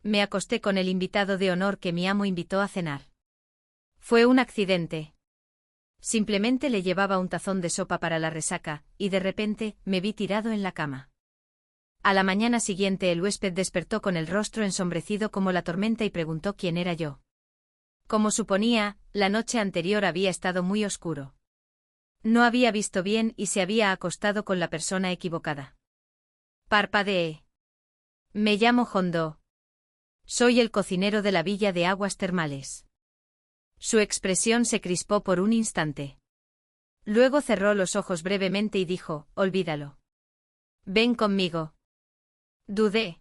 Me acosté con el invitado de honor que mi amo invitó a cenar. Fue un accidente. Simplemente le llevaba un tazón de sopa para la resaca, y de repente, me vi tirado en la cama. A la mañana siguiente el huésped despertó con el rostro ensombrecido como la tormenta y preguntó quién era yo. Como suponía, la noche anterior había estado muy oscuro. No había visto bien y se había acostado con la persona equivocada. Parpadeé. Me llamo Hondo. Soy el cocinero de la villa de aguas termales. Su expresión se crispó por un instante. Luego cerró los ojos brevemente y dijo, olvídalo. Ven conmigo. Dudé.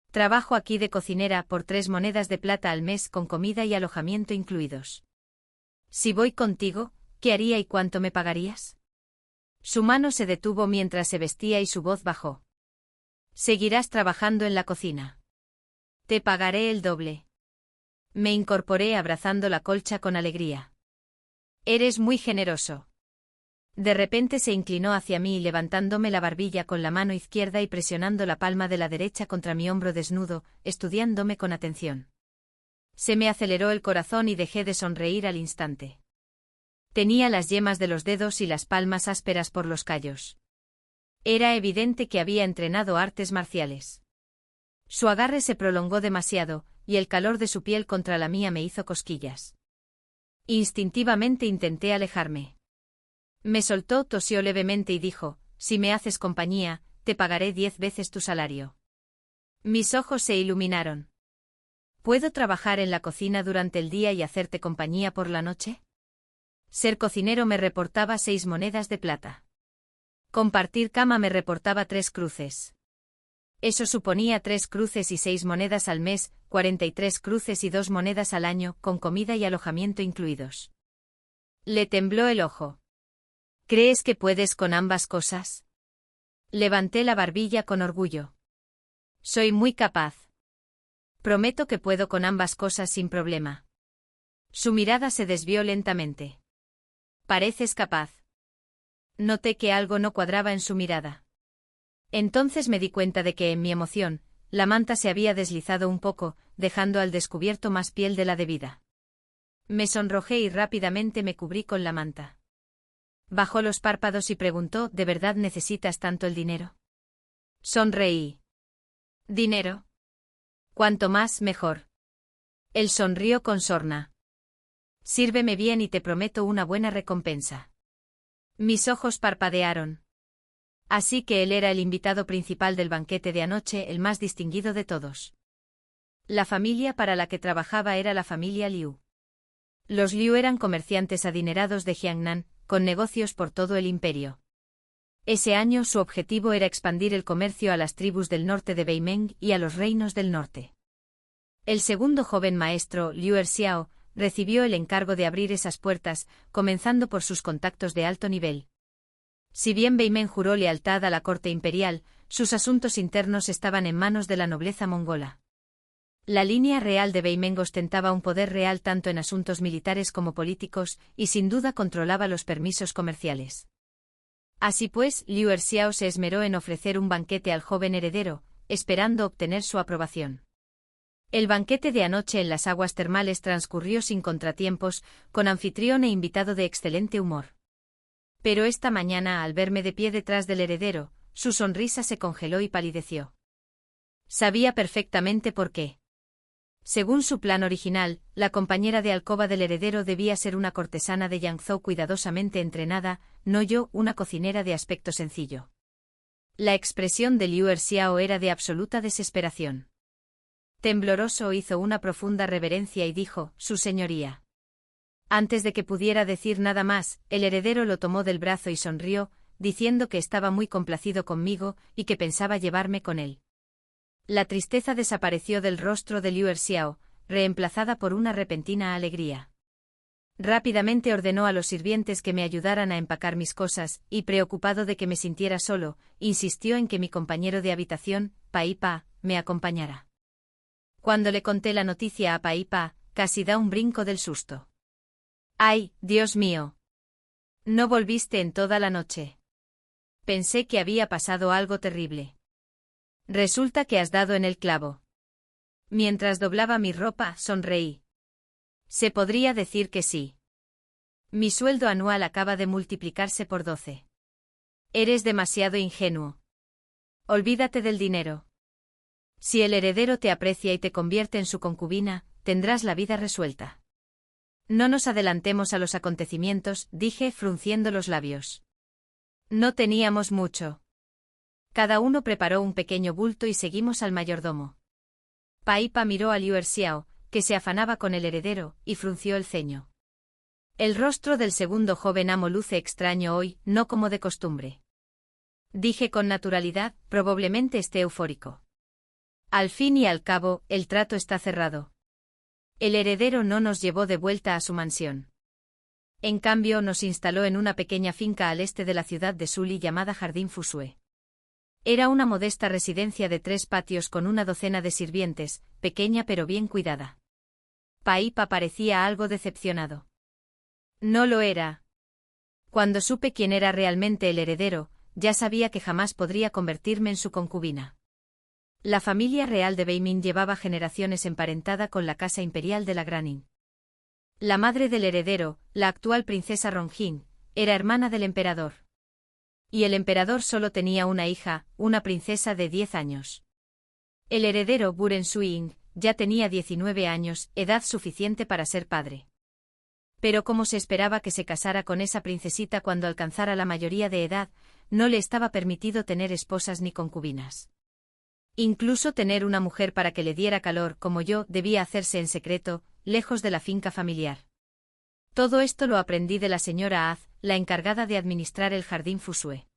Trabajo aquí de cocinera por 3 monedas de plata al mes con comida y alojamiento incluidos. Si voy contigo, ¿qué haría y cuánto me pagarías? Su mano se detuvo mientras se vestía y su voz bajó. Seguirás trabajando en la cocina. Te pagaré el doble. Me incorporé abrazando la colcha con alegría. Eres muy generoso. De repente se inclinó hacia mí levantándome la barbilla con la mano izquierda y presionando la palma de la derecha contra mi hombro desnudo, estudiándome con atención. Se me aceleró el corazón y dejé de sonreír al instante. Tenía las yemas de los dedos y las palmas ásperas por los callos. Era evidente que había entrenado artes marciales. Su agarre se prolongó demasiado, y el calor de su piel contra la mía me hizo cosquillas. Instintivamente intenté alejarme. Me soltó, tosió levemente y dijo, si me haces compañía, te pagaré 10 veces tu salario. Mis ojos se iluminaron. ¿Puedo trabajar en la cocina durante el día y hacerte compañía por la noche? Ser cocinero me reportaba 6 monedas de plata. Compartir cama me reportaba 3 cruces. Eso suponía 3 cruces y 6 monedas al mes, 43 cruces y 2 monedas al año, con comida y alojamiento incluidos. Le tembló el ojo. ¿Crees que puedes con ambas cosas? Levanté la barbilla con orgullo. Soy muy capaz. Prometo que puedo con ambas cosas sin problema. Su mirada se desvió lentamente. Pareces capaz. Noté que algo no cuadraba en su mirada. Entonces me di cuenta de que en mi emoción, la manta se había deslizado un poco, dejando al descubierto más piel de la debida. Me sonrojé y rápidamente me cubrí con la manta. Bajó los párpados y preguntó, ¿de verdad necesitas tanto el dinero? Sonreí. ¿Dinero? Cuanto más, mejor. Él sonrió con sorna. Sírveme bien y te prometo una buena recompensa. Mis ojos parpadearon. Así que él era el invitado principal del banquete de anoche, el más distinguido de todos. La familia para la que trabajaba era la familia Liu. Los Liu eran comerciantes adinerados de Jiangnan, con negocios por todo el imperio. Ese año su objetivo era expandir el comercio a las tribus del norte de Beimeng y a los reinos del norte. El segundo joven maestro, Liu Erxiao, recibió el encargo de abrir esas puertas, comenzando por sus contactos de alto nivel. Si bien Beimeng juró lealtad a la corte imperial, sus asuntos internos estaban en manos de la nobleza mongola. La línea real de Beimeng ostentaba un poder real tanto en asuntos militares como políticos, y sin duda controlaba los permisos comerciales. Así pues, Liu Erxiao se esmeró en ofrecer un banquete al joven heredero, esperando obtener su aprobación. El banquete de anoche en las aguas termales transcurrió sin contratiempos, con anfitrión e invitado de excelente humor. Pero esta mañana, al verme de pie detrás del heredero, su sonrisa se congeló y palideció. Sabía perfectamente por qué. Según su plan original, la compañera de alcoba del heredero debía ser una cortesana de Yangzhou cuidadosamente entrenada, no yo, una cocinera de aspecto sencillo. La expresión de Liu Erxiao era de absoluta desesperación. Tembloroso hizo una profunda reverencia y dijo, «Su señoría». Antes de que pudiera decir nada más, el heredero lo tomó del brazo y sonrió, diciendo que estaba muy complacido conmigo y que pensaba llevarme con él. La tristeza desapareció del rostro de Liu Erxiao, reemplazada por una repentina alegría. Rápidamente ordenó a los sirvientes que me ayudaran a empacar mis cosas, y preocupado de que me sintiera solo, insistió en que mi compañero de habitación, Pai Pa, me acompañara. Cuando le conté la noticia a Pai Pa, casi da un brinco del susto. ¡Ay, Dios mío! No volviste en toda la noche. Pensé que había pasado algo terrible. Resulta que has dado en el clavo. Mientras doblaba mi ropa, sonreí. Se podría decir que sí. Mi sueldo anual acaba de multiplicarse por 12. Eres demasiado ingenuo. Olvídate del dinero. Si el heredero te aprecia y te convierte en su concubina, tendrás la vida resuelta. No nos adelantemos a los acontecimientos, dije, frunciendo los labios. No teníamos mucho. Cada uno preparó un pequeño bulto y seguimos al mayordomo. Paipa miró a Liu Erxiao, que se afanaba con el heredero, y frunció el ceño. El rostro del segundo joven amo luce extraño hoy, no como de costumbre. Dije con naturalidad, probablemente esté eufórico. Al fin y al cabo, el trato está cerrado. El heredero no nos llevó de vuelta a su mansión. En cambio, nos instaló en una pequeña finca al este de la ciudad de Sully llamada Jardín Fusue. Era una modesta residencia de 3 patios con una docena de sirvientes, pequeña pero bien cuidada. Paipa parecía algo decepcionado. No lo era. Cuando supe quién era realmente el heredero, ya sabía que jamás podría convertirme en su concubina. La familia real de Beiming llevaba generaciones emparentada con la casa imperial de la Granin. La madre del heredero, la actual princesa Rongjin, era hermana del emperador. Y el emperador solo tenía una hija, una princesa de 10 años. El heredero Buren Suiying ya tenía 19 años, edad suficiente para ser padre. Pero como se esperaba que se casara con esa princesita cuando alcanzara la mayoría de edad, no le estaba permitido tener esposas ni concubinas. Incluso tener una mujer para que le diera calor como yo debía hacerse en secreto, lejos de la finca familiar. Todo esto lo aprendí de la señora Az, la encargada de administrar el jardín Fusue.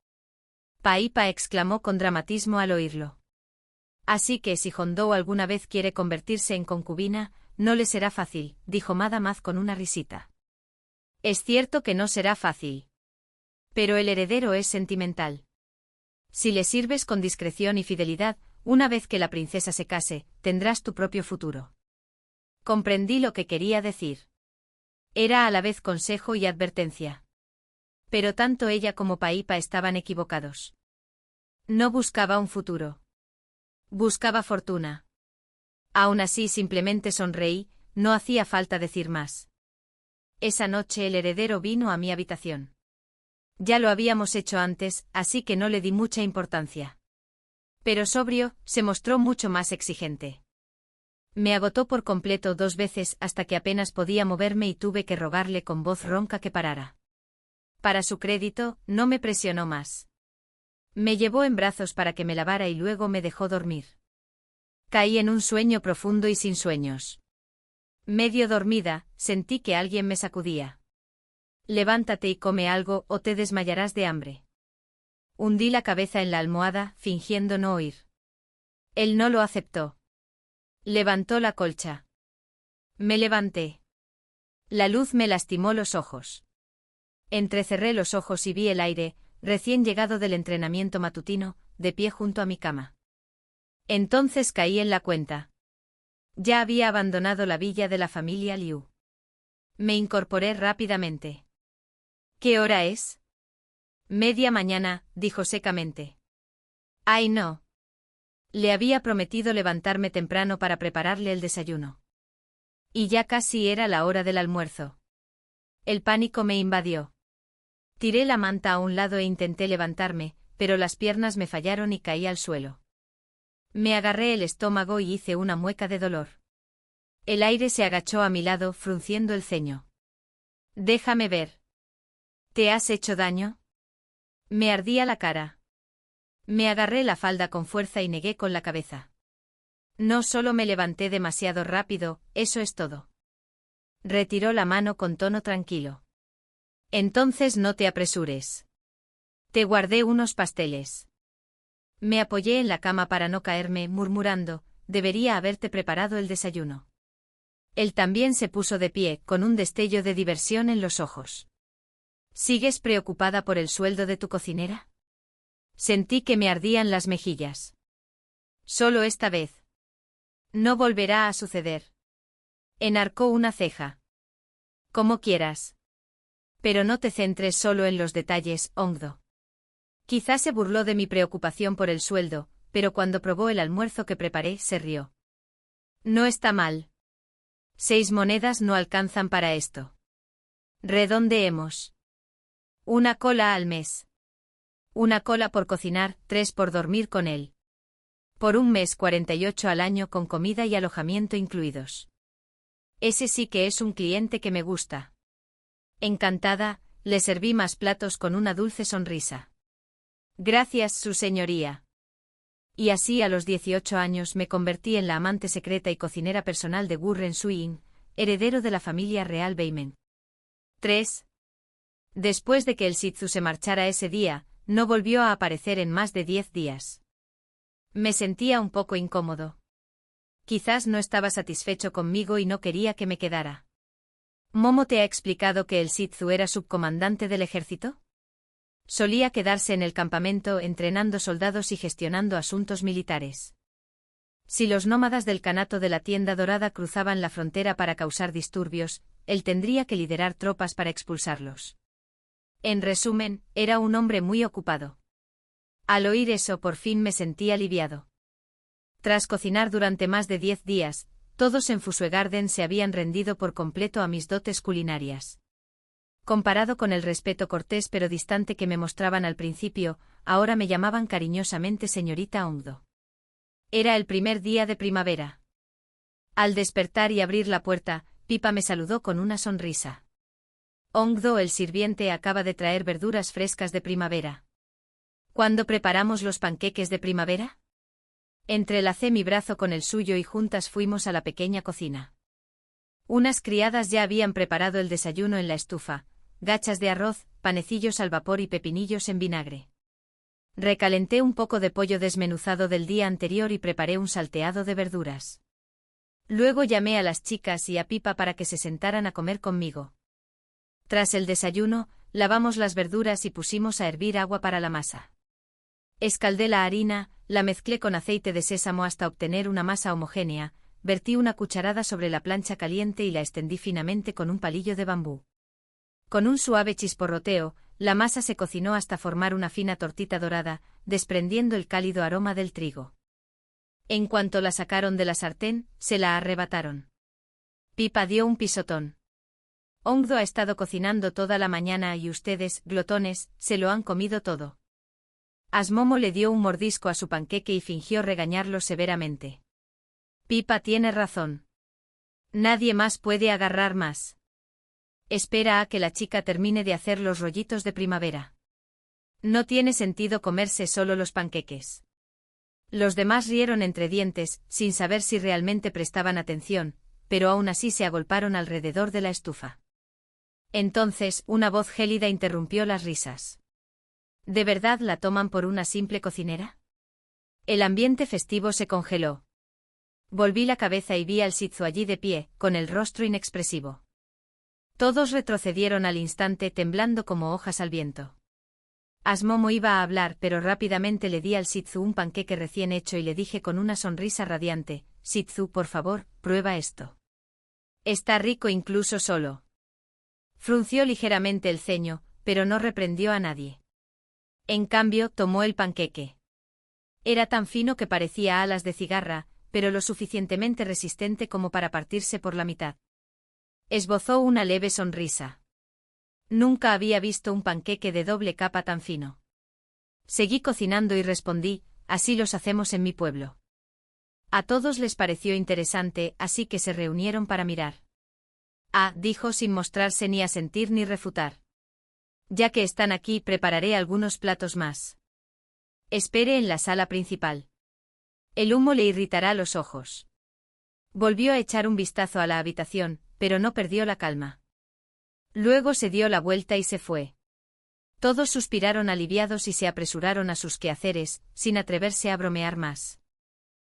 Paipa exclamó con dramatismo al oírlo. Así que si Hondou alguna vez quiere convertirse en concubina, no le será fácil, dijo Madame Az con una risita. Es cierto que no será fácil. Pero el heredero es sentimental. Si le sirves con discreción y fidelidad, una vez que la princesa se case, tendrás tu propio futuro. Comprendí lo que quería decir. Era a la vez consejo y advertencia. Pero tanto ella como Paipa estaban equivocados. No buscaba un futuro. Buscaba fortuna. Aún así simplemente sonreí, no hacía falta decir más. Esa noche el heredero vino a mi habitación. Ya lo habíamos hecho antes, así que no le di mucha importancia. Pero sobrio, se mostró mucho más exigente. Me agotó por completo 2 veces hasta que apenas podía moverme y tuve que rogarle con voz ronca que parara. Para su crédito, no me presionó más. Me llevó en brazos para que me lavara y luego me dejó dormir. Caí en un sueño profundo y sin sueños. Medio dormida, sentí que alguien me sacudía. Levántate y come algo o te desmayarás de hambre. Hundí la cabeza en la almohada, fingiendo no oír. Él no lo aceptó. Levantó la colcha. Me levanté. La luz me lastimó los ojos. Entrecerré los ojos y vi el aire, recién llegado del entrenamiento matutino, de pie junto a mi cama. Entonces caí en la cuenta. Ya había abandonado la villa de la familia Liu. Me incorporé rápidamente. ¿Qué hora es? 1:30, dijo secamente. Ay, no. Le había prometido levantarme temprano para prepararle el desayuno. Y ya casi era la hora del almuerzo. El pánico me invadió. Tiré la manta a un lado e intenté levantarme, pero las piernas me fallaron y caí al suelo. Me agarré el estómago y hice una mueca de dolor. El aire se agachó a mi lado, frunciendo el ceño. Déjame ver. ¿Te has hecho daño? Me ardía la cara. Me agarré la falda con fuerza y negué con la cabeza. No solo me levanté demasiado rápido, eso es todo. Retiró la mano con tono tranquilo. Entonces no te apresures. Te guardé unos pasteles. Me apoyé en la cama para no caerme, murmurando, debería haberte preparado el desayuno. Él también se puso de pie, con un destello de diversión en los ojos. ¿Sigues preocupada por el sueldo de tu cocinera? Sentí que me ardían las mejillas. Solo esta vez. No volverá a suceder. Enarcó una ceja. Como quieras. Pero no te centres solo en los detalles, Hongdo. Quizás se burló de mi preocupación por el sueldo, pero cuando probó el almuerzo que preparé, se rió. No está mal. 6 monedas no alcanzan para esto. Redondeemos. 1 cola al mes. 1 cola por cocinar, 3 por dormir con él. Por un mes 48 al año con comida y alojamiento incluidos. Ese sí que es un cliente que me gusta. Encantada, le serví más platos con una dulce sonrisa. Gracias, su señoría. Y así a los 18 años me convertí en la amante secreta y cocinera personal de Wu Rensui-in, heredero de la familia real Beimen. 3. Después de que el Shih Tzu se marchara ese día, no volvió a aparecer en más de 10 días. Me sentía un poco incómodo. Quizás no estaba satisfecho conmigo y no quería que me quedara. ¿Momo te ha explicado que el Shih Tzu era subcomandante del ejército? Solía quedarse en el campamento entrenando soldados y gestionando asuntos militares. Si los nómadas del Kanato de la Tienda Dorada cruzaban la frontera para causar disturbios, él tendría que liderar tropas para expulsarlos. En resumen, era un hombre muy ocupado. Al oír eso por fin me sentí aliviado. Tras cocinar durante más de 10 días, todos en Fusue Garden se habían rendido por completo a mis dotes culinarias. Comparado con el respeto cortés pero distante que me mostraban al principio, ahora me llamaban cariñosamente señorita Ongdo. Era el primer día de primavera. Al despertar y abrir la puerta, Pipa me saludó con una sonrisa. Ongdo, el sirviente, acaba de traer verduras frescas de primavera. ¿Cuándo preparamos los panqueques de primavera? Entrelacé mi brazo con el suyo y juntas fuimos a la pequeña cocina. Unas criadas ya habían preparado el desayuno en la estufa, gachas de arroz, panecillos al vapor y pepinillos en vinagre. Recalenté un poco de pollo desmenuzado del día anterior y preparé un salteado de verduras. Luego llamé a las chicas y a Pipa para que se sentaran a comer conmigo. Tras el desayuno, lavamos las verduras y pusimos a hervir agua para la masa. Escaldé la harina, la mezclé con aceite de sésamo hasta obtener una masa homogénea, vertí una cucharada sobre la plancha caliente y la extendí finamente con un palillo de bambú. Con un suave chisporroteo, la masa se cocinó hasta formar una fina tortita dorada, desprendiendo el cálido aroma del trigo. En cuanto la sacaron de la sartén, se la arrebataron. Pipa dio un pisotón. Ongdo ha estado cocinando toda la mañana y ustedes, glotones, se lo han comido todo. Asmomo le dio un mordisco a su panqueque y fingió regañarlo severamente. Pipa tiene razón. Nadie más puede agarrar más. Espera a que la chica termine de hacer los rollitos de primavera. No tiene sentido comerse solo los panqueques. Los demás rieron entre dientes, sin saber si realmente prestaban atención, pero aún así se agolparon alrededor de la estufa. Entonces, una voz gélida interrumpió las risas. ¿De verdad la toman por una simple cocinera? El ambiente festivo se congeló. Volví la cabeza y vi al Shih Tzu allí de pie, con el rostro inexpresivo. Todos retrocedieron al instante temblando como hojas al viento. Asmomo iba a hablar pero rápidamente le di al Shih Tzu un panqueque recién hecho y le dije con una sonrisa radiante, Shih Tzu, por favor, prueba esto. Está rico incluso solo. Frunció ligeramente el ceño, pero no reprendió a nadie. En cambio, tomó el panqueque. Era tan fino que parecía alas de cigarra, pero lo suficientemente resistente como para partirse por la mitad. Esbozó una leve sonrisa. Nunca había visto un panqueque de doble capa tan fino. Seguí cocinando y respondí, así los hacemos en mi pueblo. A todos les pareció interesante, así que se reunieron para mirar. Ah, dijo sin mostrarse ni asentir ni refutar. Ya que están aquí, prepararé algunos platos más. Espere en la sala principal. El humo le irritará los ojos. Volvió a echar un vistazo a la habitación, pero no perdió la calma. Luego se dio la vuelta y se fue. Todos suspiraron aliviados y se apresuraron a sus quehaceres, sin atreverse a bromear más.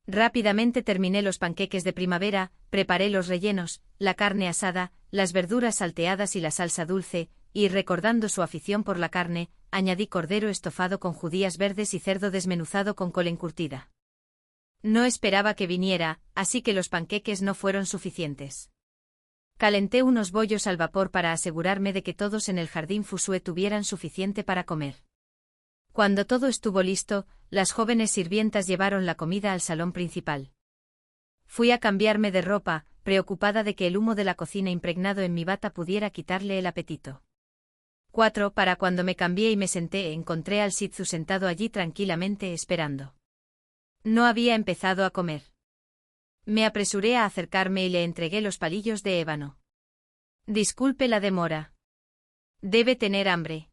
Rápidamente terminé los panqueques de primavera, preparé los rellenos, la carne asada, las verduras salteadas y la salsa dulce, y recordando su afición por la carne, añadí cordero estofado con judías verdes y cerdo desmenuzado con col encurtida. No esperaba que viniera, así que los panqueques no fueron suficientes. Calenté unos bollos al vapor para asegurarme de que todos en el jardín Fusue tuvieran suficiente para comer. Cuando todo estuvo listo, las jóvenes sirvientas llevaron la comida al salón principal. Fui a cambiarme de ropa, preocupada de que el humo de la cocina impregnado en mi bata pudiera quitarle el apetito. 4. Para cuando me cambié y me senté, encontré al Shih Tzu sentado allí tranquilamente esperando. No había empezado a comer. Me apresuré a acercarme y le entregué los palillos de ébano. Disculpe la demora. Debe tener hambre.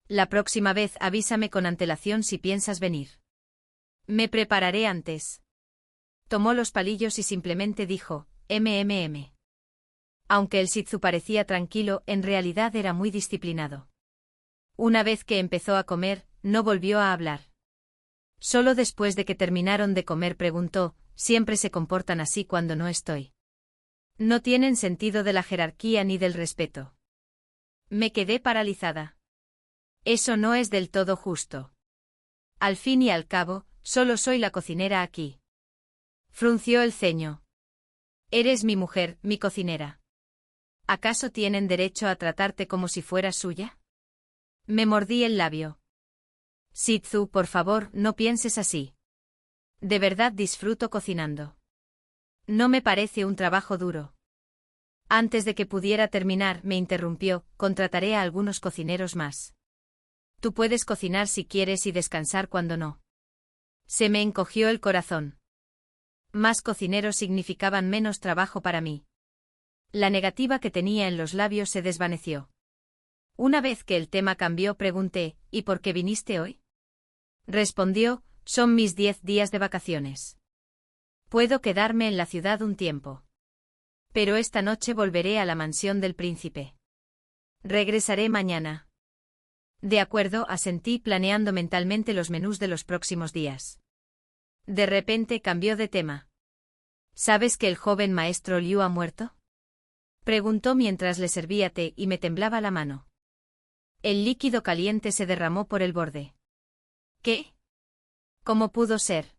La próxima vez avísame con antelación si piensas venir. Me prepararé antes. Tomó los palillos y simplemente dijo, mmm. Aunque el Shih Tzu parecía tranquilo, en realidad era muy disciplinado. Una vez que empezó a comer, no volvió a hablar. Solo después de que terminaron de comer preguntó, siempre se comportan así cuando no estoy. No tienen sentido de la jerarquía ni del respeto. Me quedé paralizada. Eso no es del todo justo. Al fin y al cabo, solo soy la cocinera aquí. Frunció el ceño. Eres mi mujer, mi cocinera. ¿Acaso tienen derecho a tratarte como si fueras suya? Me mordí el labio. Shih Tzu, por favor, no pienses así. De verdad disfruto cocinando. No me parece un trabajo duro. Antes de que pudiera terminar, me interrumpió, contrataré a algunos cocineros más. Tú puedes cocinar si quieres y descansar cuando no. Se me encogió el corazón. Más cocineros significaban menos trabajo para mí. La negativa que tenía en los labios se desvaneció. Una vez que el tema cambió, pregunté, ¿y por qué viniste hoy? Respondió, son mis 10 días de vacaciones. Puedo quedarme en la ciudad un tiempo. Pero esta noche volveré a la mansión del príncipe. Regresaré mañana. De acuerdo, asentí planeando mentalmente los menús de los próximos días. De repente cambió de tema. ¿Sabes que el joven maestro Liu ha muerto? Preguntó mientras le servía té y me temblaba la mano. El líquido caliente se derramó por el borde. ¿Qué? ¿Cómo pudo ser?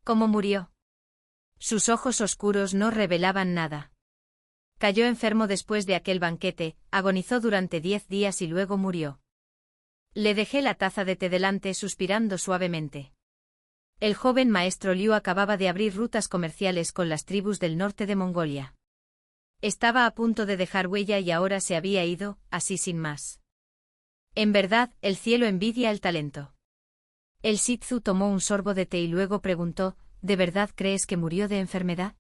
¿Cómo murió? Sus ojos oscuros no revelaban nada. Cayó enfermo después de aquel banquete, agonizó durante 10 días y luego murió. Le dejé la taza de té delante suspirando suavemente. El joven maestro Liu acababa de abrir rutas comerciales con las tribus del norte de Mongolia. Estaba a punto de dejar huella y ahora se había ido, así sin más. En verdad, el cielo envidia el talento. El Shih Tzu tomó un sorbo de té y luego preguntó, ¿de verdad crees que murió de enfermedad?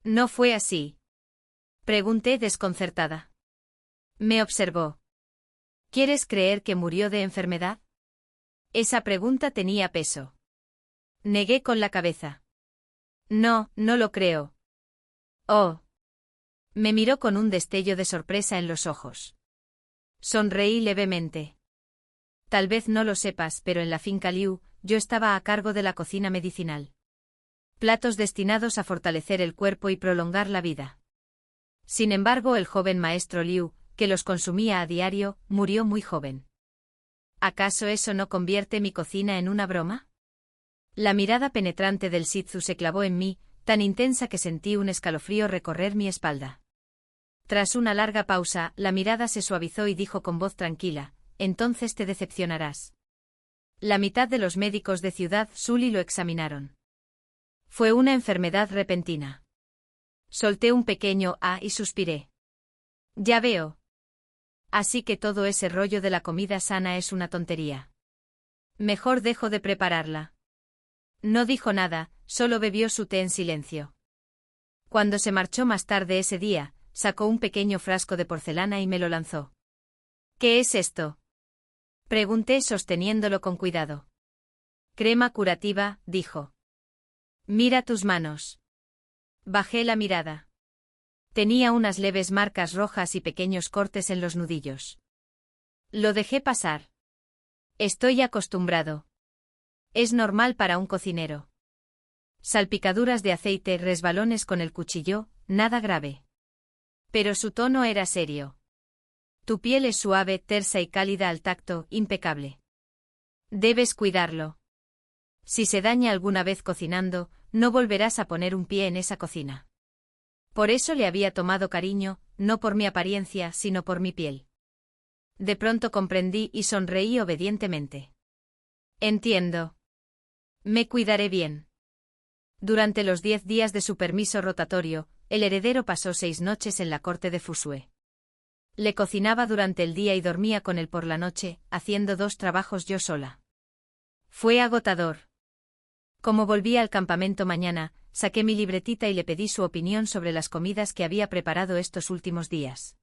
No fue así. Pregunté desconcertada. Me observó. ¿Quieres creer que murió de enfermedad? Esa pregunta tenía peso. Negué con la cabeza. No, no lo creo. Oh. Me miró con un destello de sorpresa en los ojos. Sonreí levemente. Tal vez no lo sepas, pero en la finca Liu, yo estaba a cargo de la cocina medicinal. Platos destinados a fortalecer el cuerpo y prolongar la vida. Sin embargo, el joven maestro Liu, que los consumía a diario, murió muy joven. ¿Acaso eso no convierte mi cocina en una broma? La mirada penetrante del Shih Tzu se clavó en mí, tan intensa que sentí un escalofrío recorrer mi espalda. Tras una larga pausa, la mirada se suavizó y dijo con voz tranquila, entonces te decepcionarás. La mitad de los médicos de Ciudad Sully lo examinaron. Fue una enfermedad repentina. Solté un pequeño ah y suspiré. Ya veo. Así que todo ese rollo de la comida sana es una tontería. Mejor dejo de prepararla. No dijo nada, solo bebió su té en silencio. Cuando se marchó más tarde ese día, sacó un pequeño frasco de porcelana y me lo lanzó. ¿Qué es esto? Pregunté sosteniéndolo con cuidado. Crema curativa, dijo. Mira tus manos. Bajé la mirada. Tenía unas leves marcas rojas y pequeños cortes en los nudillos. Lo dejé pasar. Estoy acostumbrado. Es normal para un cocinero. Salpicaduras de aceite, resbalones con el cuchillo, nada grave. Pero su tono era serio. Tu piel es suave, tersa y cálida al tacto, impecable. Debes cuidarlo. Si se daña alguna vez cocinando, no volverás a poner un pie en esa cocina. Por eso le había tomado cariño, no por mi apariencia, sino por mi piel. De pronto comprendí y sonreí obedientemente. Entiendo. Me cuidaré bien. Durante los 10 días de su permiso rotatorio, el heredero pasó 6 noches en la corte de Fusue. Le cocinaba durante el día y dormía con él por la noche, haciendo 2 trabajos yo sola. Fue agotador. Como volví al campamento mañana, saqué mi libretita y le pedí su opinión sobre las comidas que había preparado estos últimos días.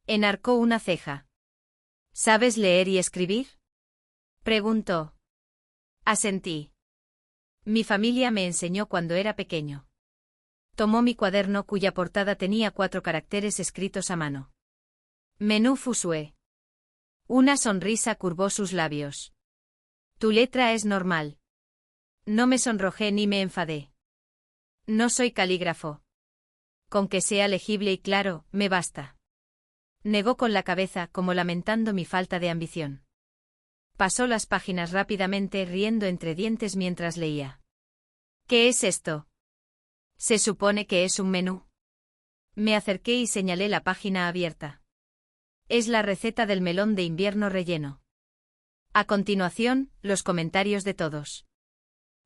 Enarcó una ceja. ¿Sabes leer y escribir?, preguntó. Asentí. Mi familia me enseñó cuando era pequeño. Tomó mi cuaderno cuya portada tenía 4 caracteres escritos a mano. Menú Fusue. Una sonrisa curvó sus labios. Tu letra es normal. No me sonrojé ni me enfadé. No soy calígrafo. Con que sea legible y claro, me basta. Negó con la cabeza como lamentando mi falta de ambición. Pasó las páginas rápidamente riendo entre dientes mientras leía. ¿Qué es esto? Se supone que es un menú. Me acerqué y señalé la página abierta. Es la receta del melón de invierno relleno. A continuación, los comentarios de todos.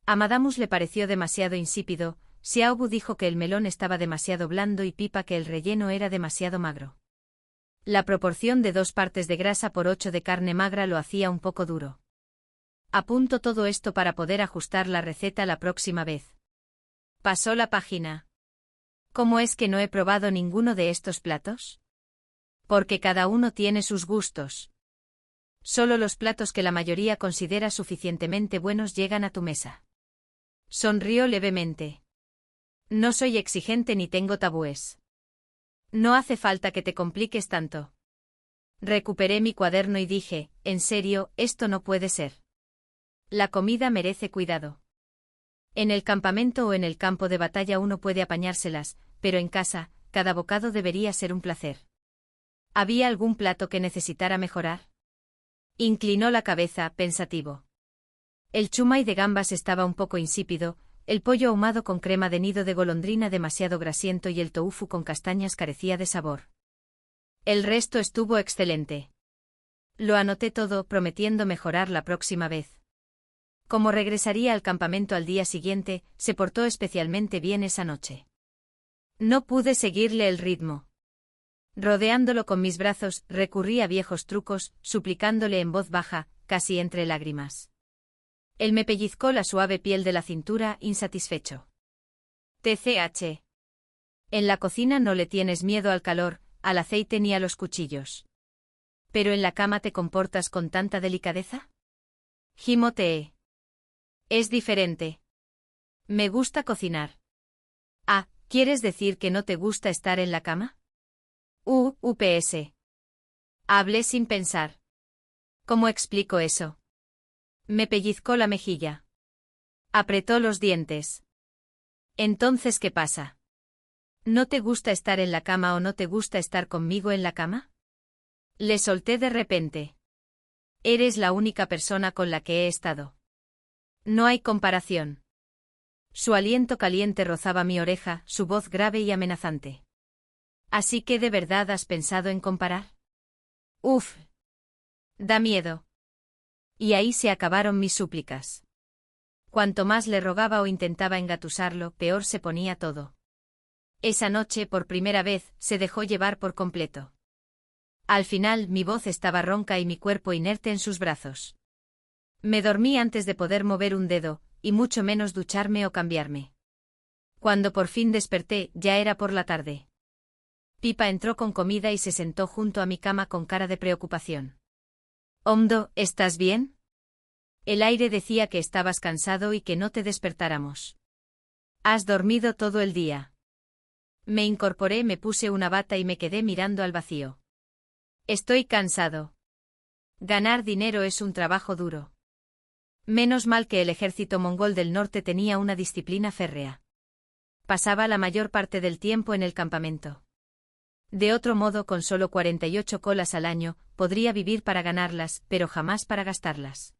A Madamus le pareció demasiado insípido, Xiaobu dijo que el melón estaba demasiado blando y Pipa que el relleno era demasiado magro. La proporción de 2 partes de grasa por 8 de carne magra lo hacía un poco duro. Apunto todo esto para poder ajustar la receta la próxima vez. Pasó la página. ¿Cómo es que no he probado ninguno de estos platos? Porque cada uno tiene sus gustos. Solo los platos que la mayoría considera suficientemente buenos llegan a tu mesa. Sonrió levemente. No soy exigente ni tengo tabúes. No hace falta que te compliques tanto. Recuperé mi cuaderno y dije, en serio, esto no puede ser. La comida merece cuidado. En el campamento o en el campo de batalla uno puede apañárselas, pero en casa, cada bocado debería ser un placer. ¿Había algún plato que necesitara mejorar? Inclinó la cabeza, pensativo. El chumay de gambas estaba un poco insípido, el pollo ahumado con crema de nido de golondrina demasiado grasiento y el tofu con castañas carecía de sabor. El resto estuvo excelente. Lo anoté todo, prometiendo mejorar la próxima vez. Como regresaría al campamento al día siguiente, se portó especialmente bien esa noche. No pude seguirle el ritmo. Rodeándolo con mis brazos, recurrí a viejos trucos, suplicándole en voz baja, casi entre lágrimas. Él me pellizcó la suave piel de la cintura, insatisfecho. TCH. En la cocina no le tienes miedo al calor, al aceite ni a los cuchillos. ¿Pero en la cama te comportas con tanta delicadeza? Gimoteé. Es diferente. Me gusta cocinar. Ah, ¿quieres decir que no te gusta estar en la cama? Ups. Hablé sin pensar. ¿Cómo explico eso? Me pellizcó la mejilla. Apretó los dientes. Entonces, ¿qué pasa? ¿No te gusta estar en la cama o no te gusta estar conmigo en la cama? Le solté de repente. Eres la única persona con la que he estado. No hay comparación. Su aliento caliente rozaba mi oreja, su voz grave y amenazante. ¿Así que de verdad has pensado en comparar? Uf. Da miedo. Y ahí se acabaron mis súplicas. Cuanto más le rogaba o intentaba engatusarlo, peor se ponía todo. Esa noche, por primera vez, se dejó llevar por completo. Al final, mi voz estaba ronca y mi cuerpo inerte en sus brazos. Me dormí antes de poder mover un dedo, y mucho menos ducharme o cambiarme. Cuando por fin desperté, ya era por la tarde. Pipa entró con comida y se sentó junto a mi cama con cara de preocupación. Omdo, ¿estás bien? El aire decía que estabas cansado y que no te despertáramos. ¿Has dormido todo el día? Me incorporé, me puse una bata y me quedé mirando al vacío. Estoy cansado. Ganar dinero es un trabajo duro. Menos mal que el ejército mongol del norte tenía una disciplina férrea. Pasaba la mayor parte del tiempo en el campamento. De otro modo, con solo 48 colas al año, podría vivir para ganarlas, pero jamás para gastarlas.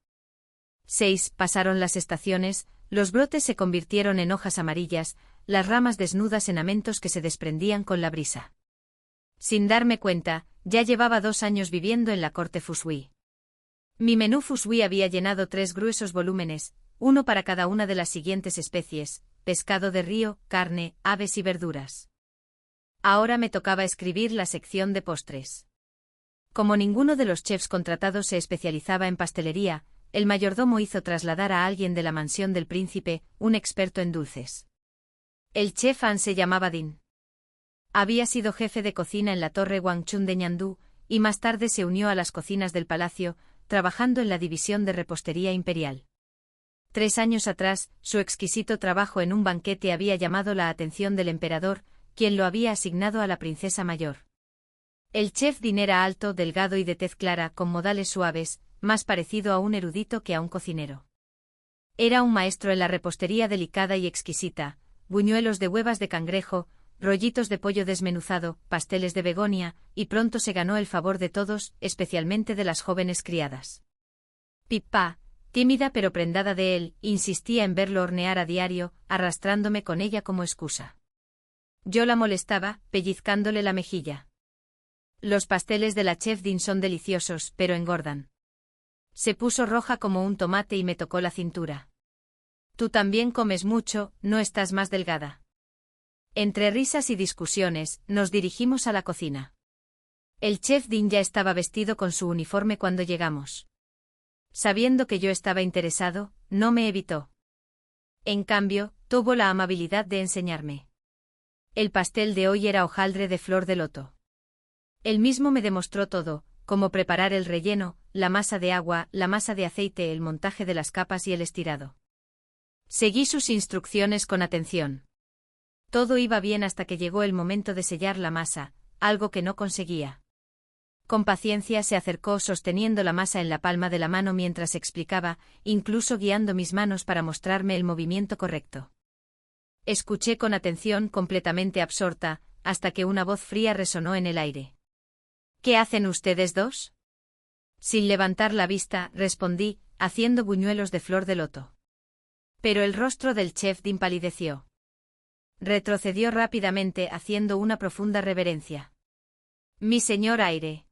6. Pasaron las estaciones, los brotes se convirtieron en hojas amarillas, las ramas desnudas en amentos que se desprendían con la brisa. Sin darme cuenta, ya llevaba 2 años viviendo en la corte Fusui. Mi menú Fusui había llenado 3 gruesos volúmenes, uno para cada una de las siguientes especies: pescado de río, carne, aves y verduras. Ahora me tocaba escribir la sección de postres. Como ninguno de los chefs contratados se especializaba en pastelería, el mayordomo hizo trasladar a alguien de la mansión del príncipe, un experto en dulces. El chef An se llamaba Din. Había sido jefe de cocina en la torre Wangchun de Ñandú, y más tarde se unió a las cocinas del palacio, trabajando en la división de repostería imperial. 3 años atrás, su exquisito trabajo en un banquete había llamado la atención del emperador, quien lo había asignado a la princesa mayor. El chef Din era alto, delgado y de tez clara, con modales suaves, más parecido a un erudito que a un cocinero. Era un maestro en la repostería delicada y exquisita, buñuelos de huevas de cangrejo, rollitos de pollo desmenuzado, pasteles de begonia, y pronto se ganó el favor de todos, especialmente de las jóvenes criadas. Pippa, tímida pero prendada de él, insistía en verlo hornear a diario, arrastrándome con ella como excusa. Yo la molestaba, pellizcándole la mejilla. Los pasteles de la chef Din son deliciosos, pero engordan. Se puso roja como un tomate y me tocó la cintura. Tú también comes mucho, no estás más delgada. Entre risas y discusiones, nos dirigimos a la cocina. El chef Din ya estaba vestido con su uniforme cuando llegamos. Sabiendo que yo estaba interesado, no me evitó. En cambio, tuvo la amabilidad de enseñarme. El pastel de hoy era hojaldre de flor de loto. Él mismo me demostró todo, cómo preparar el relleno, la masa de agua, la masa de aceite, el montaje de las capas y el estirado. Seguí sus instrucciones con atención. Todo iba bien hasta que llegó el momento de sellar la masa, algo que no conseguía. Con paciencia se acercó sosteniendo la masa en la palma de la mano mientras explicaba, incluso guiando mis manos para mostrarme el movimiento correcto. Escuché con atención, completamente absorta, hasta que una voz fría resonó en el aire. ¿Qué hacen ustedes dos? Sin levantar la vista, respondí, haciendo buñuelos de flor de loto. Pero el rostro del chef Din palideció. Retrocedió rápidamente haciendo una profunda reverencia. Mi señor aire.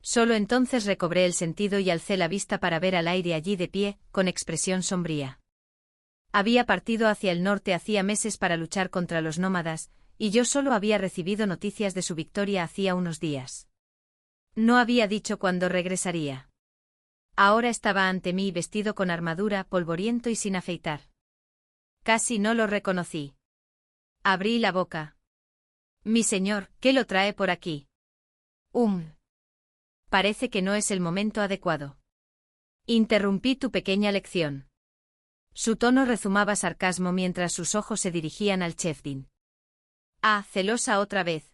Solo entonces recobré el sentido y alcé la vista para ver al aire allí de pie, con expresión sombría. Había partido hacia el norte hacía meses para luchar contra los nómadas, y yo solo había recibido noticias de su victoria hacía unos días. No había dicho cuándo regresaría. Ahora estaba ante mí vestido con armadura, polvoriento y sin afeitar. Casi no lo reconocí. Abrí la boca. Mi señor, ¿qué lo trae por aquí? Parece que no es el momento adecuado. Interrumpí tu pequeña lección. Su tono rezumaba sarcasmo mientras sus ojos se dirigían al chef Din. Ah, celosa otra vez.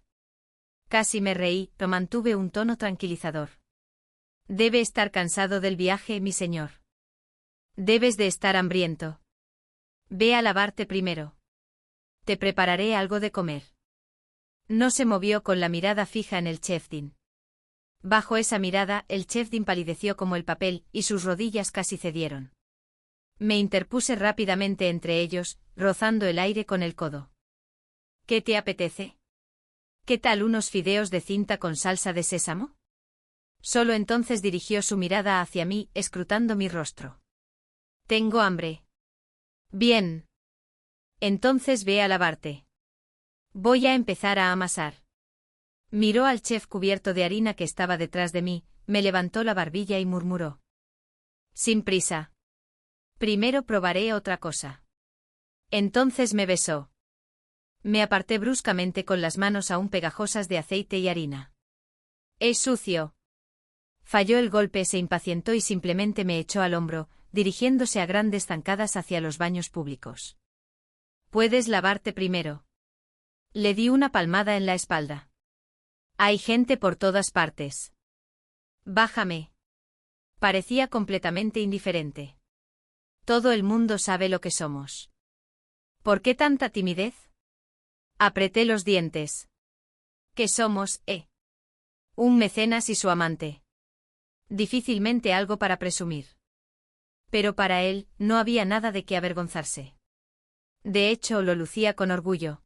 Casi me reí, pero mantuve un tono tranquilizador. Debe estar cansado del viaje, mi señor. Debes de estar hambriento. Ve a lavarte primero. Te prepararé algo de comer. No se movió con la mirada fija en el chef Din. Bajo esa mirada, el chef Din palideció como el papel, y sus rodillas casi cedieron. Me interpuse rápidamente entre ellos, rozando el aire con el codo. ¿Qué te apetece? ¿Qué tal unos fideos de cinta con salsa de sésamo? Solo entonces dirigió su mirada hacia mí, escrutando mi rostro. Tengo hambre. Bien. Entonces ve a lavarte. Voy a empezar a amasar. Miró al chef cubierto de harina que estaba detrás de mí, me levantó la barbilla y murmuró. Sin prisa. Primero probaré otra cosa. Entonces me besó. Me aparté bruscamente con las manos aún pegajosas de aceite y harina. Es sucio. Falló el golpe, se impacientó y simplemente me echó al hombro, dirigiéndose a grandes zancadas hacia los baños públicos. Puedes lavarte primero. Le di una palmada en la espalda. Hay gente por todas partes. Bájame. Parecía completamente indiferente. Todo el mundo sabe lo que somos. ¿Por qué tanta timidez? Apreté los dientes. ¿Qué somos, un mecenas y su amante? Difícilmente algo para presumir. Pero para él, no había nada de qué avergonzarse. De hecho, lo lucía con orgullo.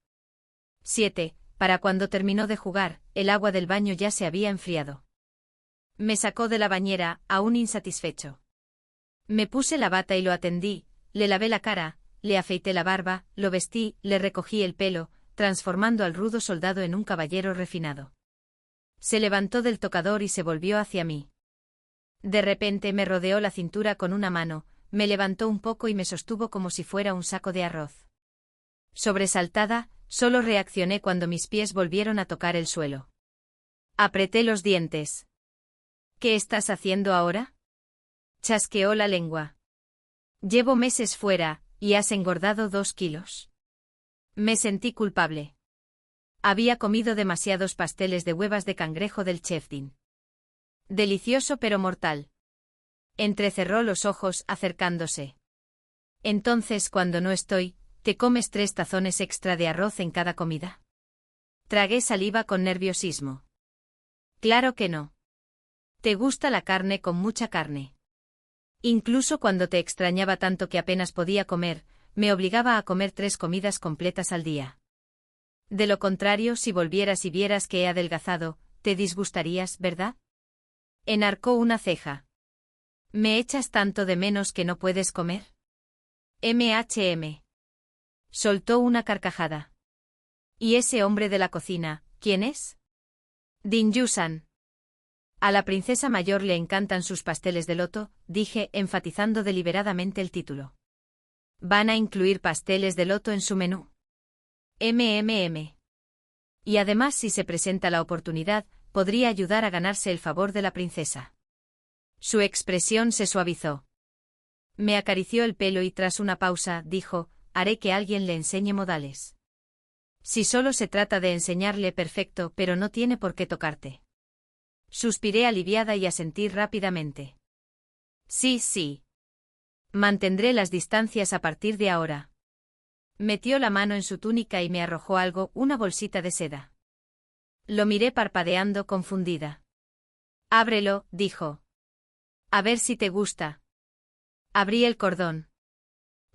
7. Para cuando terminó de jugar, el agua del baño ya se había enfriado. Me sacó de la bañera, aún insatisfecho. Me puse la bata y lo atendí, le lavé la cara, le afeité la barba, lo vestí, le recogí el pelo, transformando al rudo soldado en un caballero refinado. Se levantó del tocador y se volvió hacia mí. De repente me rodeó la cintura con una mano, me levantó un poco y me sostuvo como si fuera un saco de arroz. Sobresaltada, solo reaccioné cuando mis pies volvieron a tocar el suelo. Apreté los dientes. ¿Qué estás haciendo ahora? Chasqueó la lengua. Llevo meses fuera, y has engordado 2 kilos. Me sentí culpable. Había comido demasiados pasteles de huevas de cangrejo del chef Dean. Delicioso pero mortal. Entrecerró los ojos, acercándose. Entonces, cuando no estoy, ¿te comes 3 tazones extra de arroz en cada comida? Tragué saliva con nerviosismo. Claro que no. ¿Te gusta la carne con mucha carne? Incluso cuando te extrañaba tanto que apenas podía comer, me obligaba a comer 3 comidas completas al día. De lo contrario, si volvieras y vieras que he adelgazado, te disgustarías, ¿verdad? Enarcó una ceja. ¿Me echas tanto de menos que no puedes comer? Soltó una carcajada. ¿Y ese hombre de la cocina, quién es? Din-Yu-san. A la princesa mayor le encantan sus pasteles de loto, dije, enfatizando deliberadamente el título. ¿Van a incluir pasteles de loto en su menú? Y además, si se presenta la oportunidad, podría ayudar a ganarse el favor de la princesa. Su expresión se suavizó. Me acarició el pelo y tras una pausa, dijo, haré que alguien le enseñe modales. Si solo se trata de enseñarle, perfecto, pero no tiene por qué tocarte. Suspiré aliviada y asentí rápidamente. Sí, sí. Mantendré las distancias a partir de ahora. Metió la mano en su túnica y me arrojó algo, una bolsita de seda. Lo miré parpadeando confundida. Ábrelo, dijo. A ver si te gusta. Abrí el cordón.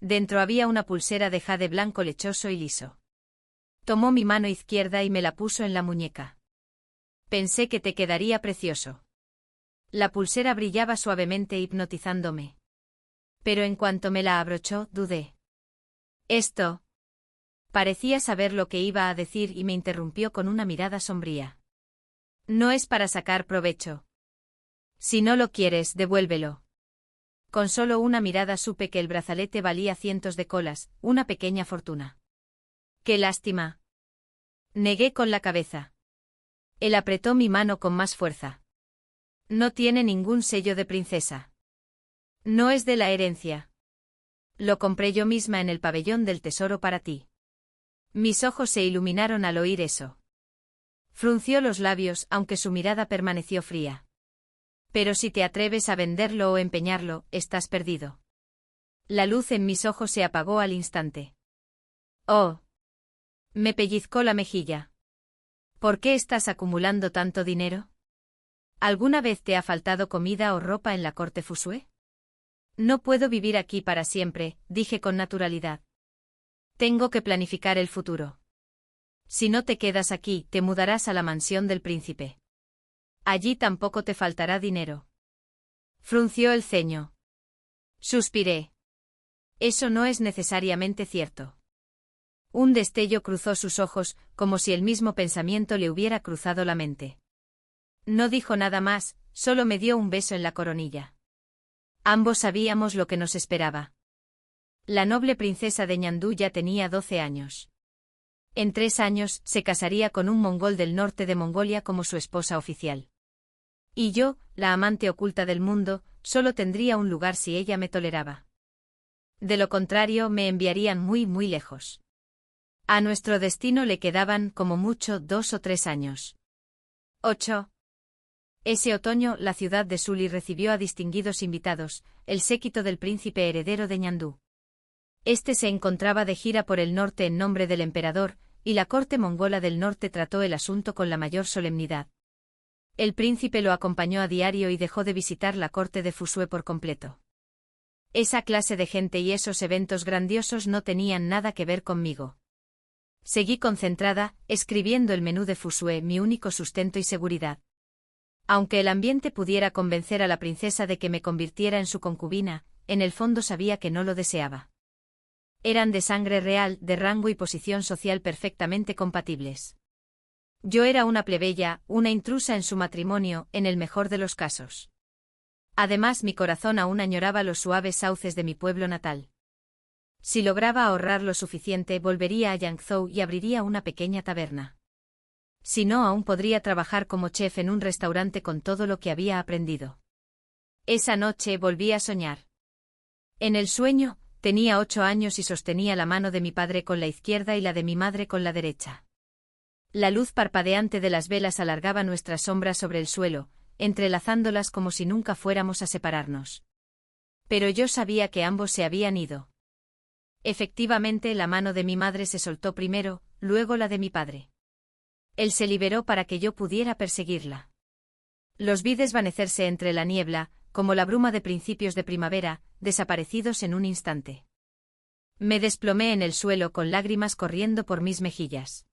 Dentro había una pulsera de jade blanco lechoso y liso. Tomó mi mano izquierda y me la puso en la muñeca. Pensé que te quedaría precioso. La pulsera brillaba suavemente hipnotizándome. Pero en cuanto me la abrochó, dudé. Esto. Parecía saber lo que iba a decir y me interrumpió con una mirada sombría. No es para sacar provecho. Si no lo quieres, devuélvelo. Con solo una mirada supe que el brazalete valía cientos de colas, una pequeña fortuna. ¡Qué lástima! Negué con la cabeza. Él apretó mi mano con más fuerza. No tiene ningún sello de princesa. No es de la herencia. Lo compré yo misma en el pabellón del tesoro para ti. Mis ojos se iluminaron al oír eso. Frunció los labios, aunque su mirada permaneció fría. Pero si te atreves a venderlo o empeñarlo, estás perdido. La luz en mis ojos se apagó al instante. Oh. Me pellizcó la mejilla. ¿Por qué estás acumulando tanto dinero? ¿Alguna vez te ha faltado comida o ropa en la corte Fusue? No puedo vivir aquí para siempre, dije con naturalidad. Tengo que planificar el futuro. Si no te quedas aquí, te mudarás a la mansión del príncipe. Allí tampoco te faltará dinero. Frunció el ceño. Suspiré. Eso no es necesariamente cierto. Un destello cruzó sus ojos, como si el mismo pensamiento le hubiera cruzado la mente. No dijo nada más, solo me dio un beso en la coronilla. Ambos sabíamos lo que nos esperaba. La noble princesa de Ñandú ya tenía 12 años. En 3 años, se casaría con un mongol del norte de Mongolia como su esposa oficial. Y yo, la amante oculta del mundo, solo tendría un lugar si ella me toleraba. De lo contrario, me enviarían muy, muy lejos. A nuestro destino le quedaban, como mucho, 2 o 3 años. 8. Ese otoño, la ciudad de Sully recibió a distinguidos invitados, el séquito del príncipe heredero de Ñandú. Este se encontraba de gira por el norte en nombre del emperador, y la corte mongola del norte trató el asunto con la mayor solemnidad. El príncipe lo acompañó a diario y dejó de visitar la corte de Fusue por completo. Esa clase de gente y esos eventos grandiosos no tenían nada que ver conmigo. Seguí concentrada, escribiendo el menú de Fusue, mi único sustento y seguridad. Aunque el ambiente pudiera convencer a la princesa de que me convirtiera en su concubina, en el fondo sabía que no lo deseaba. Eran de sangre real, de rango y posición social perfectamente compatibles. Yo era una plebeya, una intrusa en su matrimonio, en el mejor de los casos. Además, mi corazón aún añoraba los suaves sauces de mi pueblo natal. Si lograba ahorrar lo suficiente, volvería a Yangzhou y abriría una pequeña taberna. Si no, aún podría trabajar como chef en un restaurante con todo lo que había aprendido. Esa noche volví a soñar. En el sueño, tenía 8 años y sostenía la mano de mi padre con la izquierda y la de mi madre con la derecha. La luz parpadeante de las velas alargaba nuestras sombras sobre el suelo, entrelazándolas como si nunca fuéramos a separarnos. Pero yo sabía que ambos se habían ido. Efectivamente, la mano de mi madre se soltó primero, luego la de mi padre. Él se liberó para que yo pudiera perseguirla. Los vi desvanecerse entre la niebla, como la bruma de principios de primavera, desaparecidos en un instante. Me desplomé en el suelo con lágrimas corriendo por mis mejillas.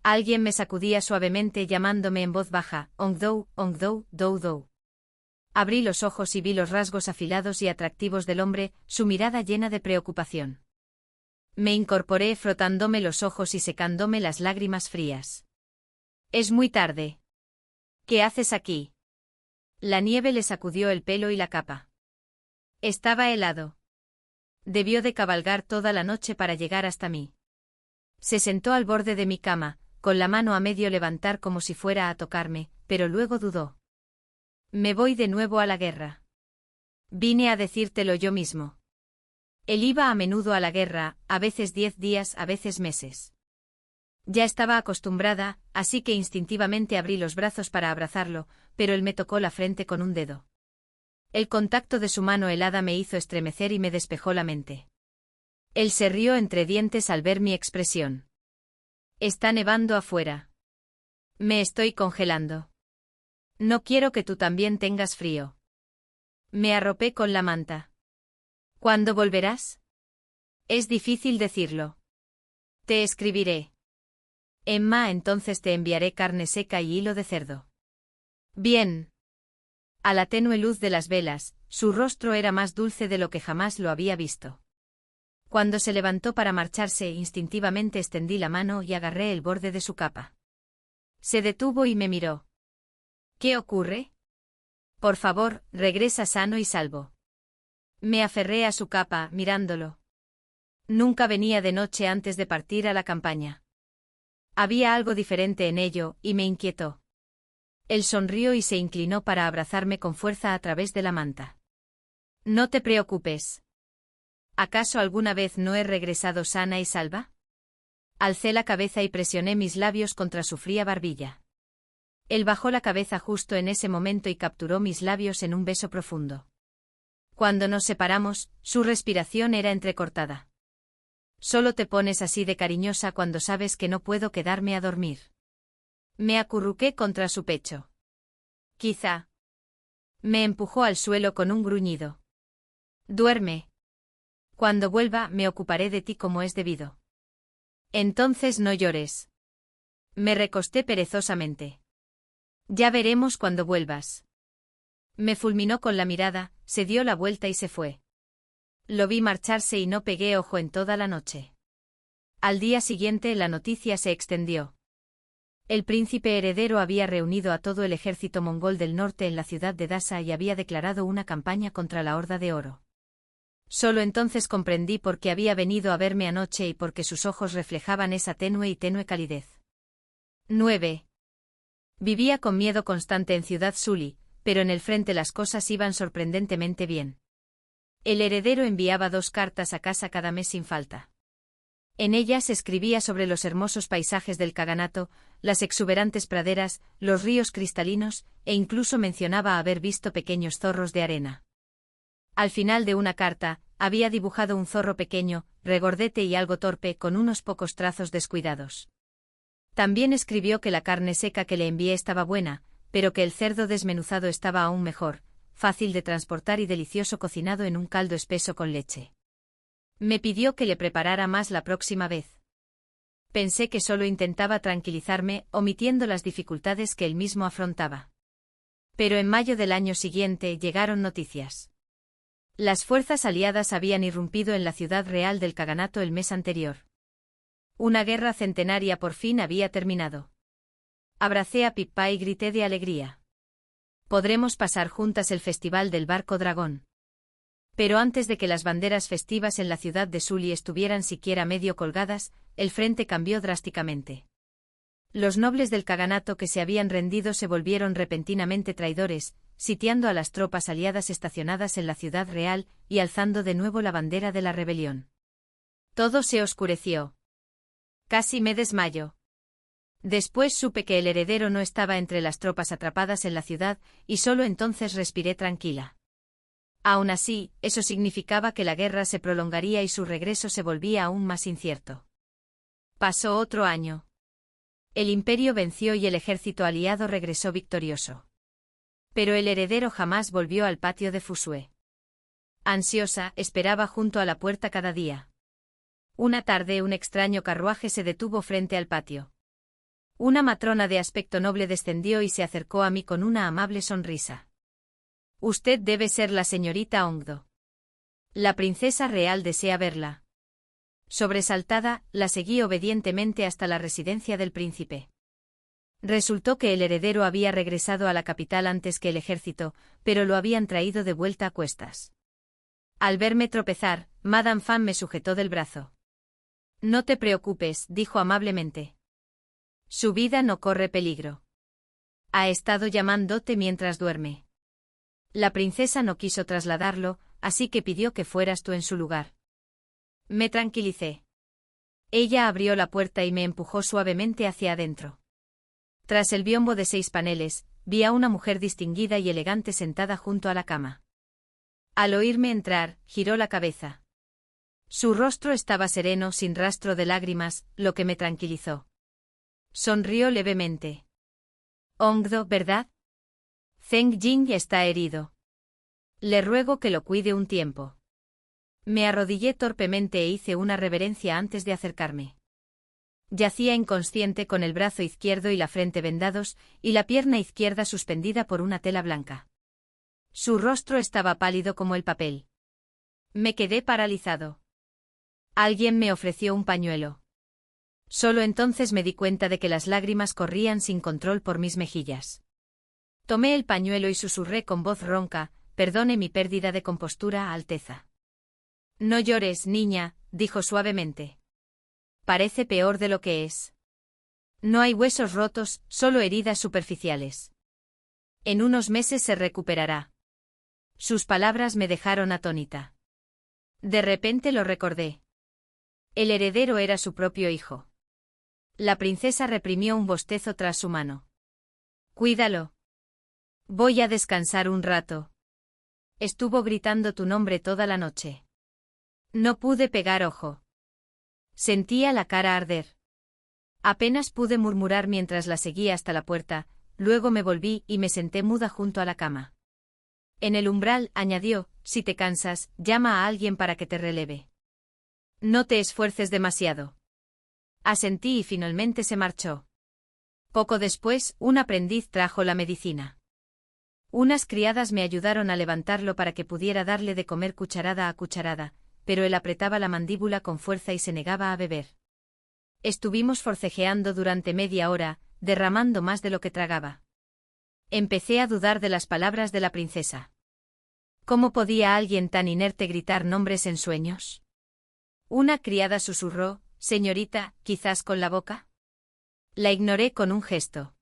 Alguien me sacudía suavemente llamándome en voz baja, Ongdou, Ongdou, Dou Dou. Abrí los ojos y vi los rasgos afilados y atractivos del hombre, su mirada llena de preocupación. Me incorporé frotándome los ojos y secándome las lágrimas frías. Es muy tarde. ¿Qué haces aquí? La nieve le sacudió el pelo y la capa. Estaba helado. Debió de cabalgar toda la noche para llegar hasta mí. Se sentó al borde de mi cama, con la mano a medio levantar como si fuera a tocarme, pero luego dudó. Me voy de nuevo a la guerra. Vine a decírtelo yo mismo. Él iba a menudo a la guerra, a veces 10 días, a veces meses. Ya estaba acostumbrada, así que instintivamente abrí los brazos para abrazarlo, pero él me tocó la frente con un dedo. El contacto de su mano helada me hizo estremecer y me despejó la mente. Él se rió entre dientes al ver mi expresión. Está nevando afuera. Me estoy congelando. No quiero que tú también tengas frío. Me arropé con la manta. ¿Cuándo volverás? Es difícil decirlo. Te escribiré. Emma, entonces te enviaré carne seca y hilo de cerdo. Bien. A la tenue luz de las velas, su rostro era más dulce de lo que jamás lo había visto. Cuando se levantó para marcharse, instintivamente extendí la mano y agarré el borde de su capa. Se detuvo y me miró. ¿Qué ocurre? Por favor, regresa sano y salvo. Me aferré a su capa, mirándolo. Nunca venía de noche antes de partir a la campaña. Había algo diferente en ello, y me inquietó. Él sonrió y se inclinó para abrazarme con fuerza a través de la manta. No te preocupes. ¿Acaso alguna vez no he regresado sana y salva? Alcé la cabeza y presioné mis labios contra su fría barbilla. Él bajó la cabeza justo en ese momento y capturó mis labios en un beso profundo. Cuando nos separamos, su respiración era entrecortada. Solo te pones así de cariñosa cuando sabes que no puedo quedarme a dormir. Me acurruqué contra su pecho. Quizá. Me empujó al suelo con un gruñido. Duerme. Cuando vuelva me ocuparé de ti como es debido. Entonces no llores. Me recosté perezosamente. Ya veremos cuando vuelvas. Me fulminó con la mirada, se dio la vuelta y se fue. Lo vi marcharse y no pegué ojo en toda la noche. Al día siguiente la noticia se extendió. El príncipe heredero había reunido a todo el ejército mongol del norte en la ciudad de Dasa y había declarado una campaña contra la Horda de Oro. Solo entonces comprendí por qué había venido a verme anoche y por qué sus ojos reflejaban esa tenue calidez. 9. Vivía con miedo constante en Ciudad Sully, pero en el frente las cosas iban sorprendentemente bien. El heredero enviaba 2 cartas a casa cada mes sin falta. En ellas escribía sobre los hermosos paisajes del Kaganato, las exuberantes praderas, los ríos cristalinos, e incluso mencionaba haber visto pequeños zorros de arena. Al final de una carta, había dibujado un zorro pequeño, regordete y algo torpe con unos pocos trazos descuidados. También escribió que la carne seca que le envié estaba buena, pero que el cerdo desmenuzado estaba aún mejor, fácil de transportar y delicioso cocinado en un caldo espeso con leche. Me pidió que le preparara más la próxima vez. Pensé que solo intentaba tranquilizarme, omitiendo las dificultades que él mismo afrontaba. Pero en mayo del año siguiente llegaron noticias. Las fuerzas aliadas habían irrumpido en la ciudad real del Kaganato el mes anterior. Una guerra centenaria por fin había terminado. Abracé a Pippa y grité de alegría. Podremos pasar juntas el festival del barco dragón. Pero antes de que las banderas festivas en la ciudad de Sully estuvieran siquiera medio colgadas, el frente cambió drásticamente. Los nobles del Kaganato que se habían rendido se volvieron repentinamente traidores, sitiando a las tropas aliadas estacionadas en la ciudad real y alzando de nuevo la bandera de la rebelión. Todo se oscureció. Casi me desmayo. Después supe que el heredero no estaba entre las tropas atrapadas en la ciudad, y solo entonces respiré tranquila. Aún así, eso significaba que la guerra se prolongaría y su regreso se volvía aún más incierto. Pasó otro año. El imperio venció y el ejército aliado regresó victorioso. Pero el heredero jamás volvió al patio de Fusue. Ansiosa, esperaba junto a la puerta cada día. Una tarde un extraño carruaje se detuvo frente al patio. Una matrona de aspecto noble descendió y se acercó a mí con una amable sonrisa. Usted debe ser la señorita Ongdo. La princesa real desea verla. Sobresaltada, la seguí obedientemente hasta la residencia del príncipe. Resultó que el heredero había regresado a la capital antes que el ejército, pero lo habían traído de vuelta a cuestas. Al verme tropezar, Madame Fan me sujetó del brazo. No te preocupes, dijo amablemente. Su vida no corre peligro. Ha estado llamándote mientras duerme. La princesa no quiso trasladarlo, así que pidió que fueras tú en su lugar. Me tranquilicé. Ella abrió la puerta y me empujó suavemente hacia adentro. Tras el biombo de 6 paneles, vi a una mujer distinguida y elegante sentada junto a la cama. Al oírme entrar, giró la cabeza. Su rostro estaba sereno, sin rastro de lágrimas, lo que me tranquilizó. Sonrió levemente. Ongdo, ¿verdad? Zheng Jing está herido. Le ruego que lo cuide un tiempo. Me arrodillé torpemente e hice una reverencia antes de acercarme. Yacía inconsciente con el brazo izquierdo y la frente vendados, y la pierna izquierda suspendida por una tela blanca. Su rostro estaba pálido como el papel. Me quedé paralizado. Alguien me ofreció un pañuelo. Solo entonces me di cuenta de que las lágrimas corrían sin control por mis mejillas. Tomé el pañuelo y susurré con voz ronca, perdone mi pérdida de compostura, Alteza. No llores, niña, dijo suavemente. Parece peor de lo que es. No hay huesos rotos, solo heridas superficiales. En unos meses se recuperará. Sus palabras me dejaron atónita. De repente lo recordé. El heredero era su propio hijo. La princesa reprimió un bostezo tras su mano. Cuídalo. Voy a descansar un rato. Estuvo gritando tu nombre toda la noche. No pude pegar ojo. Sentía la cara arder. Apenas pude murmurar mientras la seguía hasta la puerta, luego me volví y me senté muda junto a la cama. En el umbral, añadió, si te cansas, llama a alguien para que te releve. No te esfuerces demasiado. Asentí y finalmente se marchó. Poco después, un aprendiz trajo la medicina. Unas criadas me ayudaron a levantarlo para que pudiera darle de comer cucharada a cucharada, pero él apretaba la mandíbula con fuerza y se negaba a beber. Estuvimos forcejeando durante media hora, derramando más de lo que tragaba. Empecé a dudar de las palabras de la princesa. ¿Cómo podía alguien tan inerte gritar nombres en sueños? Una criada susurró, señorita, quizás con la boca. La ignoré con un gesto.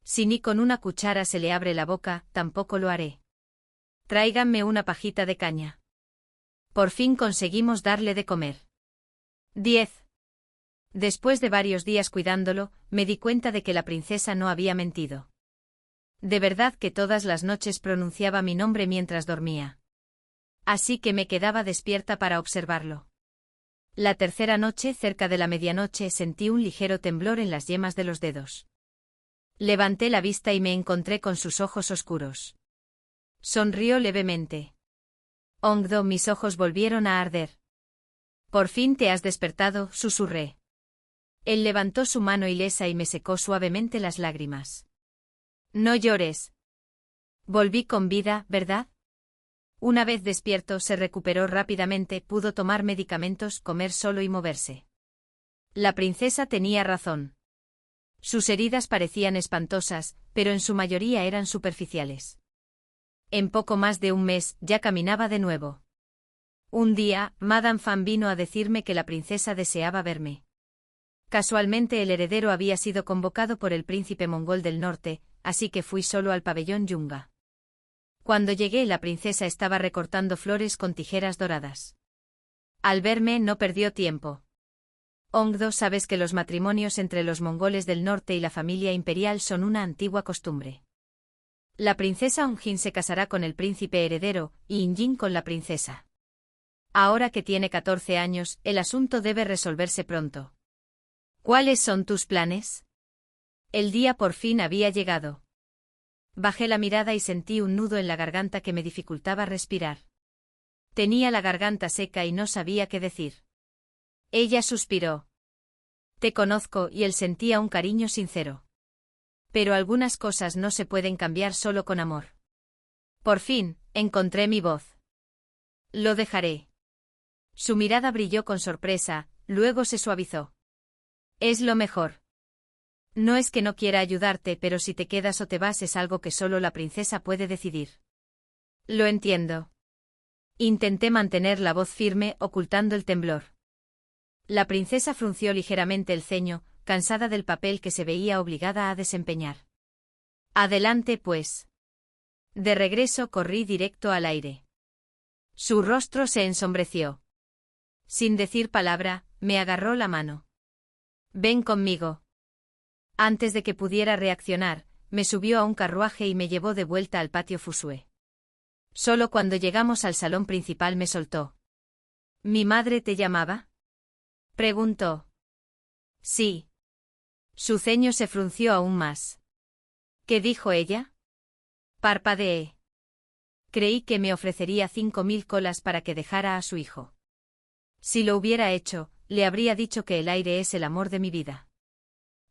Si ni con una cuchara se le abre la boca, tampoco lo haré. Tráiganme una pajita de caña. Por fin conseguimos darle de comer. 10. Después de varios días cuidándolo, me di cuenta de que la princesa no había mentido. De verdad que todas las noches pronunciaba mi nombre mientras dormía. Así que me quedaba despierta para observarlo. La tercera noche, cerca de la medianoche, sentí un ligero temblor en las yemas de los dedos. Levanté la vista y me encontré con sus ojos oscuros. Sonrió levemente. Ongdo, mis ojos volvieron a arder. Por fin te has despertado, susurré. Él levantó su mano ilesa y me secó suavemente las lágrimas. No llores. Volví con vida, ¿verdad? Una vez despierto se recuperó rápidamente, pudo tomar medicamentos, comer solo y moverse. La princesa tenía razón. Sus heridas parecían espantosas, pero en su mayoría eran superficiales. En poco más de un mes ya caminaba de nuevo. Un día, Madame Fan vino a decirme que la princesa deseaba verme. Casualmente el heredero había sido convocado por el príncipe mongol del norte, así que fui solo al pabellón Yunga. Cuando llegué, la princesa estaba recortando flores con tijeras doradas. Al verme no perdió tiempo. Ongdo, sabes que los matrimonios entre los mongoles del norte y la familia imperial son una antigua costumbre. La princesa Ongjin se casará con el príncipe heredero, y Injin con la princesa. Ahora que tiene 14 años, el asunto debe resolverse pronto. ¿Cuáles son tus planes? El día por fin había llegado. Bajé la mirada y sentí un nudo en la garganta que me dificultaba respirar. Tenía la garganta seca y no sabía qué decir. Ella suspiró. Te conozco, y él sentía un cariño sincero. Pero algunas cosas no se pueden cambiar solo con amor. Por fin, encontré mi voz. Lo dejaré. Su mirada brilló con sorpresa, luego se suavizó. Es lo mejor. No es que no quiera ayudarte, pero si te quedas o te vas es algo que solo la princesa puede decidir. Lo entiendo. Intenté mantener la voz firme, ocultando el temblor. La princesa frunció ligeramente el ceño, cansada del papel que se veía obligada a desempeñar. Adelante, pues. De regreso corrí directo al aire. Su rostro se ensombreció. Sin decir palabra, me agarró la mano. Ven conmigo. Antes de que pudiera reaccionar, me subió a un carruaje y me llevó de vuelta al patio Fusue. Solo cuando llegamos al salón principal me soltó. ¿Mi madre te llamaba? Preguntó. Sí. Su ceño se frunció aún más. ¿Qué dijo ella? Parpadeé. Creí que me ofrecería 5000 colas para que dejara a su hijo. Si lo hubiera hecho, le habría dicho que el aire es el amor de mi vida.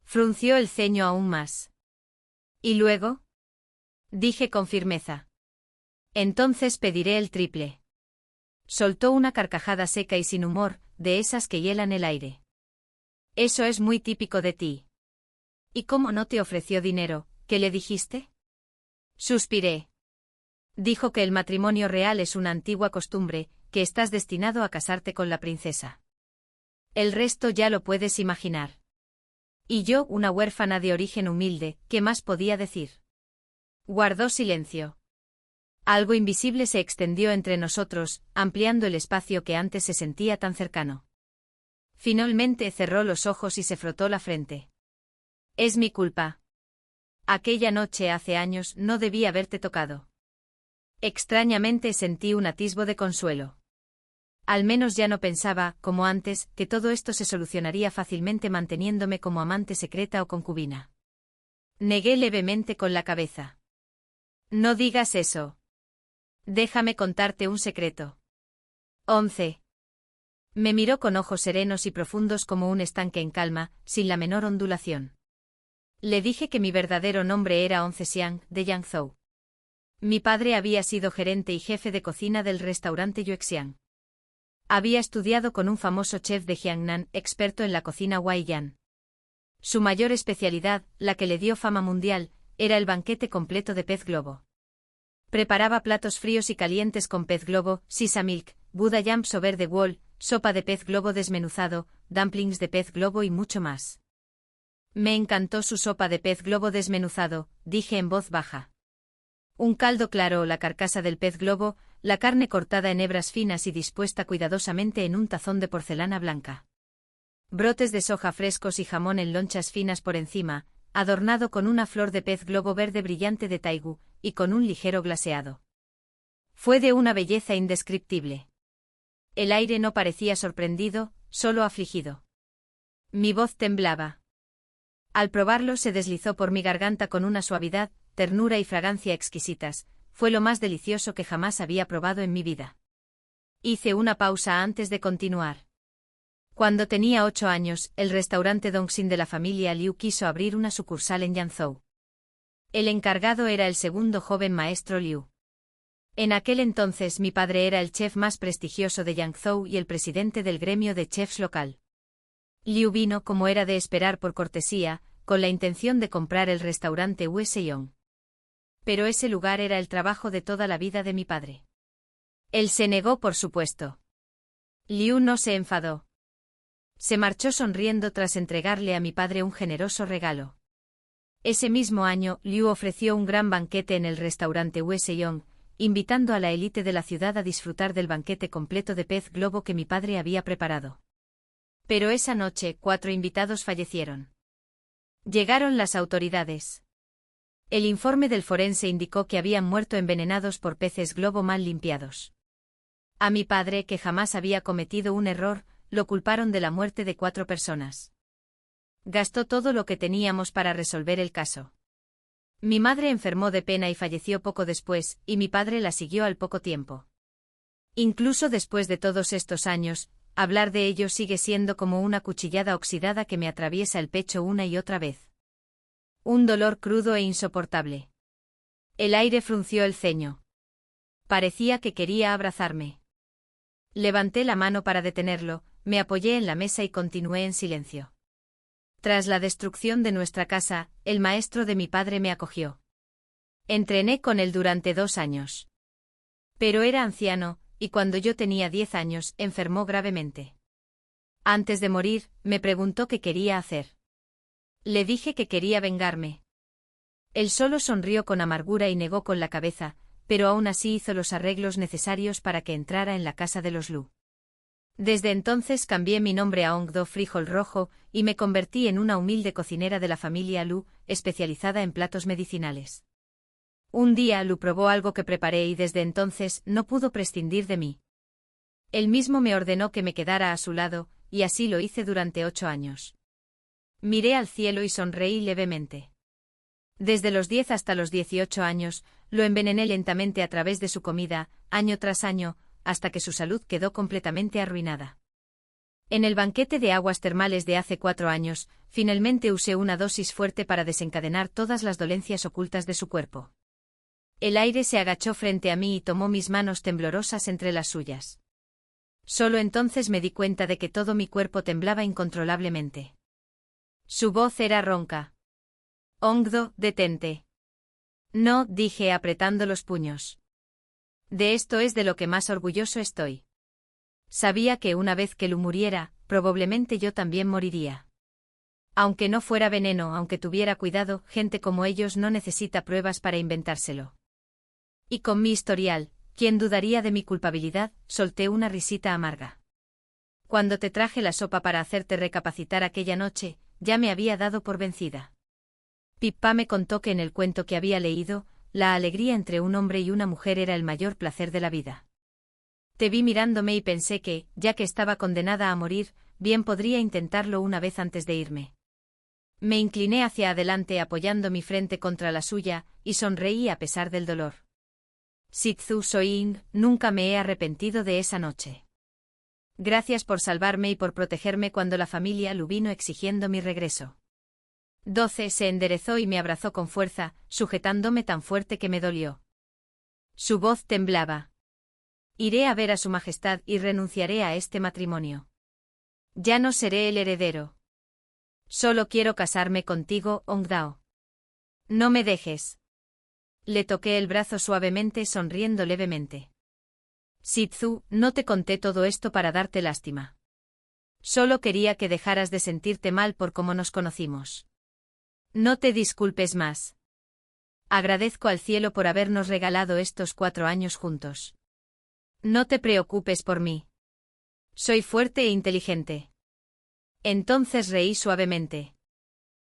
Frunció el ceño aún más. ¿Y luego? Dije con firmeza. Entonces pediré el triple. Soltó una carcajada seca y sin humor, de esas que hielan el aire. Eso es muy típico de ti. ¿Y cómo no te ofreció dinero? ¿Qué le dijiste? Suspiré. Dijo que el matrimonio real es una antigua costumbre, que estás destinado a casarte con la princesa. El resto ya lo puedes imaginar. Y yo, una huérfana de origen humilde, ¿qué más podía decir? Guardó silencio. Algo invisible se extendió entre nosotros, ampliando el espacio que antes se sentía tan cercano. Finalmente cerró los ojos y se frotó la frente. Es mi culpa. Aquella noche hace años no debí haberte tocado. Extrañamente sentí un atisbo de consuelo. Al menos ya no pensaba, como antes, que todo esto se solucionaría fácilmente manteniéndome como amante secreta o concubina. Negué levemente con la cabeza. No digas eso. Déjame contarte un secreto. 11. Me miró con ojos serenos y profundos como un estanque en calma, sin la menor ondulación. Le dije que mi verdadero nombre era Onze Xiang, de Yangzhou. Mi padre había sido gerente y jefe de cocina del restaurante Yuexiang. Había estudiado con un famoso chef de Jiangnan, experto en la cocina Waiyan. Su mayor especialidad, la que le dio fama mundial, era el banquete completo de pez globo. Preparaba platos fríos y calientes con pez globo, sisa milk, Buddha yam sober de wol, sopa de pez globo desmenuzado, dumplings de pez globo y mucho más. Me encantó su sopa de pez globo desmenuzado, dije en voz baja. Un caldo claro o la carcasa del pez globo, la carne cortada en hebras finas y dispuesta cuidadosamente en un tazón de porcelana blanca. Brotes de soja frescos y jamón en lonchas finas por encima, adornado con una flor de pez globo verde brillante de taigu, y con un ligero glaseado. Fue de una belleza indescriptible. El aire no parecía sorprendido, solo afligido. Mi voz temblaba. Al probarlo se deslizó por mi garganta con una suavidad, ternura y fragancia exquisitas. Fue lo más delicioso que jamás había probado en mi vida. Hice una pausa antes de continuar. Cuando tenía 8 años, el restaurante Dongxin de la familia Liu quiso abrir una sucursal en Yangzhou. El encargado era el segundo joven maestro Liu. En aquel entonces mi padre era el chef más prestigioso de Yangzhou y el presidente del gremio de chefs local. Liu vino, como era de esperar por cortesía, con la intención de comprar el restaurante Weseyong. Pero ese lugar era el trabajo de toda la vida de mi padre. Él se negó, por supuesto. Liu no se enfadó. Se marchó sonriendo tras entregarle a mi padre un generoso regalo. Ese mismo año, Liu ofreció un gran banquete en el restaurante Weseyong, invitando a la élite de la ciudad a disfrutar del banquete completo de pez globo que mi padre había preparado. Pero esa noche, 4 invitados fallecieron. Llegaron las autoridades. El informe del forense indicó que habían muerto envenenados por peces globo mal limpiados. A mi padre, que jamás había cometido un error, lo culparon de la muerte de 4 personas. Gastó todo lo que teníamos para resolver el caso. Mi madre enfermó de pena y falleció poco después, y mi padre la siguió al poco tiempo. Incluso después de todos estos años, hablar de ello sigue siendo como una cuchillada oxidada que me atraviesa el pecho una y otra vez. Un dolor crudo e insoportable. El aire frunció el ceño. Parecía que quería abrazarme. Levanté la mano para detenerlo, me apoyé en la mesa y continué en silencio. Tras la destrucción de nuestra casa, el maestro de mi padre me acogió. Entrené con él durante 2 años. Pero era anciano, y cuando yo tenía 10 años, enfermó gravemente. Antes de morir, me preguntó qué quería hacer. Le dije que quería vengarme. Él solo sonrió con amargura y negó con la cabeza, pero aún así hizo los arreglos necesarios para que entrara en la casa de los Lu. Desde entonces cambié mi nombre a Ongdo Frijol Rojo, y me convertí en una humilde cocinera de la familia Lu, especializada en platos medicinales. Un día Lu probó algo que preparé y desde entonces no pudo prescindir de mí. Él mismo me ordenó que me quedara a su lado, y así lo hice durante 8 años. Miré al cielo y sonreí levemente. Desde los 10 hasta los 18 años, lo envenené lentamente a través de su comida, año tras año, hasta que su salud quedó completamente arruinada. En el banquete de aguas termales de hace 4 años, finalmente usé una dosis fuerte para desencadenar todas las dolencias ocultas de su cuerpo. El aire se agachó frente a mí y tomó mis manos temblorosas entre las suyas. Solo entonces me di cuenta de que todo mi cuerpo temblaba incontrolablemente. Su voz era ronca. Ongdo, detente. No, dije apretando los puños. De esto es de lo que más orgulloso estoy. Sabía que una vez que Lu muriera, probablemente yo también moriría. Aunque no fuera veneno, aunque tuviera cuidado, gente como ellos no necesita pruebas para inventárselo. Y con mi historial, ¿quién dudaría de mi culpabilidad? Solté una risita amarga. Cuando te traje la sopa para hacerte recapacitar aquella noche, ya me había dado por vencida. Pippa me contó que en el cuento que había leído, la alegría entre un hombre y una mujer era el mayor placer de la vida. Te vi mirándome y pensé que, ya que estaba condenada a morir, bien podría intentarlo una vez antes de irme. Me incliné hacia adelante apoyando mi frente contra la suya, y sonreí a pesar del dolor. Sitzu Soin, nunca me he arrepentido de esa noche. Gracias por salvarme y por protegerme cuando la familia Lu vino exigiendo mi regreso. 12 se enderezó y me abrazó con fuerza, sujetándome tan fuerte que me dolió. Su voz temblaba. Iré a ver a su majestad y renunciaré a este matrimonio. Ya no seré el heredero. Solo quiero casarme contigo, Ongdao. No me dejes. Le toqué el brazo suavemente sonriendo levemente. Sitzu, no te conté todo esto para darte lástima. Solo quería que dejaras de sentirte mal por cómo nos conocimos. No te disculpes más. Agradezco al cielo por habernos regalado estos 4 años juntos. No te preocupes por mí. Soy fuerte e inteligente. Entonces reí suavemente.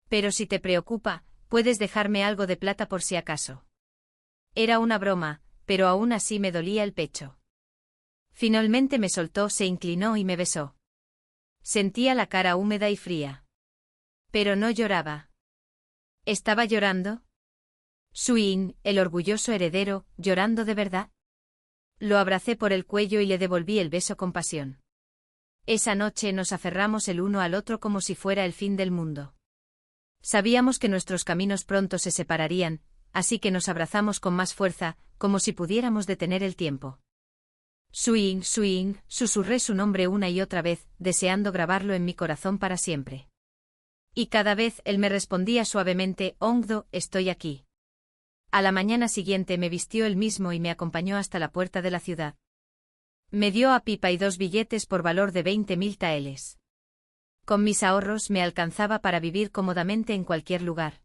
Pero si te preocupa, puedes dejarme algo de plata por si acaso. Era una broma, pero aún así me dolía el pecho. Finalmente me soltó, se inclinó y me besó. Sentía la cara húmeda y fría. Pero no lloraba. ¿Estaba llorando? Suin, el orgulloso heredero, llorando de verdad. Lo abracé por el cuello y le devolví el beso con pasión. Esa noche nos aferramos el uno al otro como si fuera el fin del mundo. Sabíamos que nuestros caminos pronto se separarían, así que nos abrazamos con más fuerza, como si pudiéramos detener el tiempo. Swing, swing, susurré su nombre una y otra vez, deseando grabarlo en mi corazón para siempre. Y cada vez él me respondía suavemente, Ongdo, estoy aquí. A la mañana siguiente me vistió él mismo y me acompañó hasta la puerta de la ciudad. Me dio a pipa y 2 billetes por valor de 20.000 taeles. Con mis ahorros me alcanzaba para vivir cómodamente en cualquier lugar.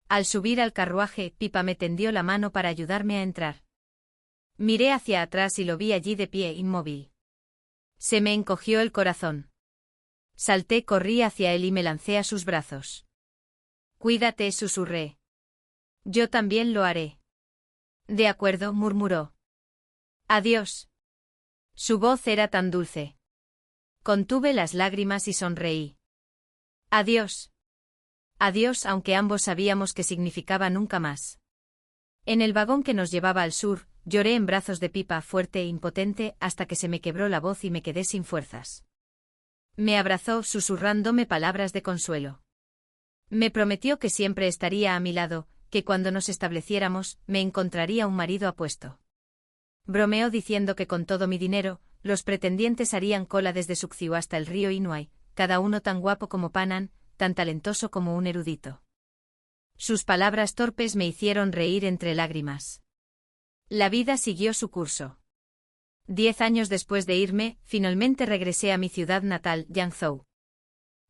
Al subir al carruaje, Pipa me tendió la mano para ayudarme a entrar. Miré hacia atrás y lo vi allí de pie, inmóvil. Se me encogió el corazón. Salté, corrí hacia él y me lancé a sus brazos. Cuídate, susurré. Yo también lo haré. De acuerdo, murmuró. Adiós. Su voz era tan dulce. Contuve las lágrimas y sonreí. Adiós. Adiós, aunque ambos sabíamos que significaba nunca más. En el vagón que nos llevaba al sur, lloré en brazos de Pipa, fuerte e impotente, hasta que se me quebró la voz y me quedé sin fuerzas. Me abrazó, susurrándome palabras de consuelo. Me prometió que siempre estaría a mi lado, que cuando nos estableciéramos, me encontraría un marido apuesto. Bromeó diciendo que con todo mi dinero, los pretendientes harían cola desde Sukciu hasta el río Inuai, cada uno tan guapo como Panan, tan talentoso como un erudito. Sus palabras torpes me hicieron reír entre lágrimas. La vida siguió su curso. 10 años después de irme, finalmente regresé a mi ciudad natal, Yangzhou.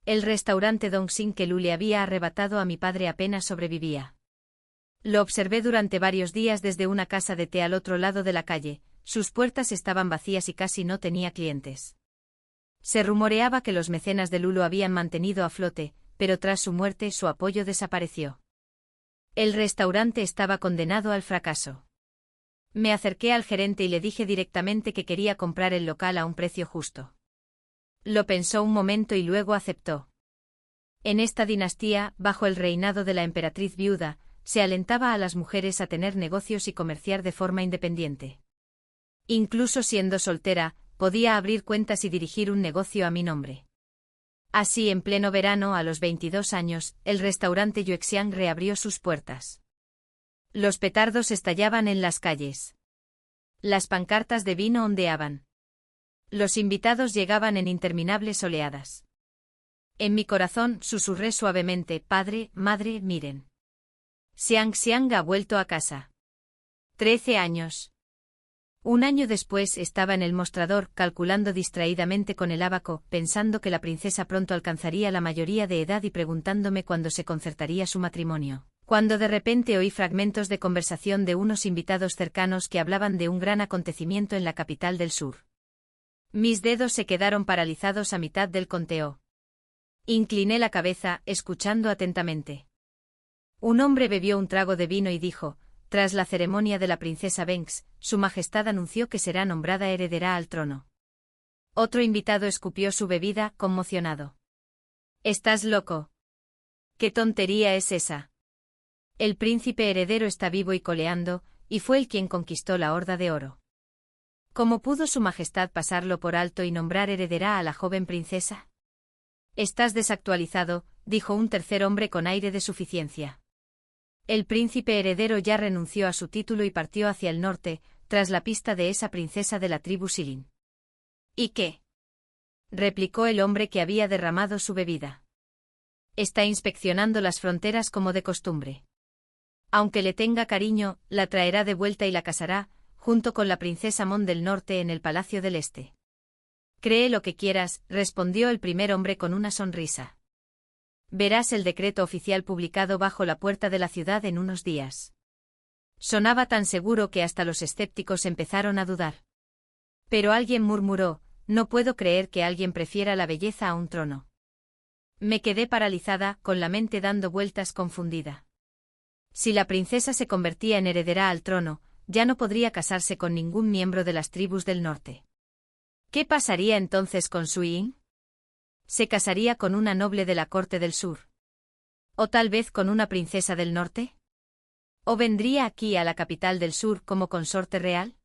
El restaurante Dongxing que Lu le había arrebatado a mi padre apenas sobrevivía. Lo observé durante varios días desde una casa de té al otro lado de la calle, sus puertas estaban vacías y casi no tenía clientes. Se rumoreaba que los mecenas de Lu lo habían mantenido a flote, pero tras su muerte su apoyo desapareció. El restaurante estaba condenado al fracaso. Me acerqué al gerente y le dije directamente que quería comprar el local a un precio justo. Lo pensó un momento y luego aceptó. En esta dinastía, bajo el reinado de la emperatriz viuda, se alentaba a las mujeres a tener negocios y comerciar de forma independiente. Incluso siendo soltera, podía abrir cuentas y dirigir un negocio a mi nombre. Así, en pleno verano, a los 22 años, el restaurante Yuexiang reabrió sus puertas. Los petardos estallaban en las calles. Las pancartas de vino ondeaban. Los invitados llegaban en interminables oleadas. En mi corazón susurré suavemente, padre, madre, miren. Xiang Xiang ha vuelto a casa. 13 años. Un año después estaba en el mostrador, calculando distraídamente con el ábaco, pensando que la princesa pronto alcanzaría la mayoría de edad y preguntándome cuándo se concertaría su matrimonio, cuando de repente oí fragmentos de conversación de unos invitados cercanos que hablaban de un gran acontecimiento en la capital del sur. Mis dedos se quedaron paralizados a mitad del conteo. Incliné la cabeza, escuchando atentamente. Un hombre bebió un trago de vino y dijo: tras la ceremonia de la princesa Benx, su majestad anunció que será nombrada heredera al trono. Otro invitado escupió su bebida, conmocionado. ¿Estás loco? ¿Qué tontería es esa? El príncipe heredero está vivo y coleando, y fue él quien conquistó la Horda de Oro. ¿Cómo pudo su majestad pasarlo por alto y nombrar heredera a la joven princesa? Estás desactualizado, dijo un tercer hombre con aire de suficiencia. El príncipe heredero ya renunció a su título y partió hacia el norte, tras la pista de esa princesa de la tribu Silin. ¿Y qué? Replicó el hombre que había derramado su bebida. Está inspeccionando las fronteras como de costumbre. Aunque le tenga cariño, la traerá de vuelta y la casará, junto con la princesa Mon del Norte en el Palacio del Este. Cree lo que quieras, respondió el primer hombre con una sonrisa. Verás el decreto oficial publicado bajo la puerta de la ciudad en unos días. Sonaba tan seguro que hasta los escépticos empezaron a dudar. Pero alguien murmuró: no puedo creer que alguien prefiera la belleza a un trono. Me quedé paralizada, con la mente dando vueltas confundida. Si la princesa se convertía en heredera al trono, ya no podría casarse con ningún miembro de las tribus del norte. ¿Qué pasaría entonces con Su Ying? ¿Se casaría con una noble de la corte del sur? ¿O tal vez con una princesa del norte? ¿O vendría aquí a la capital del sur como consorte real?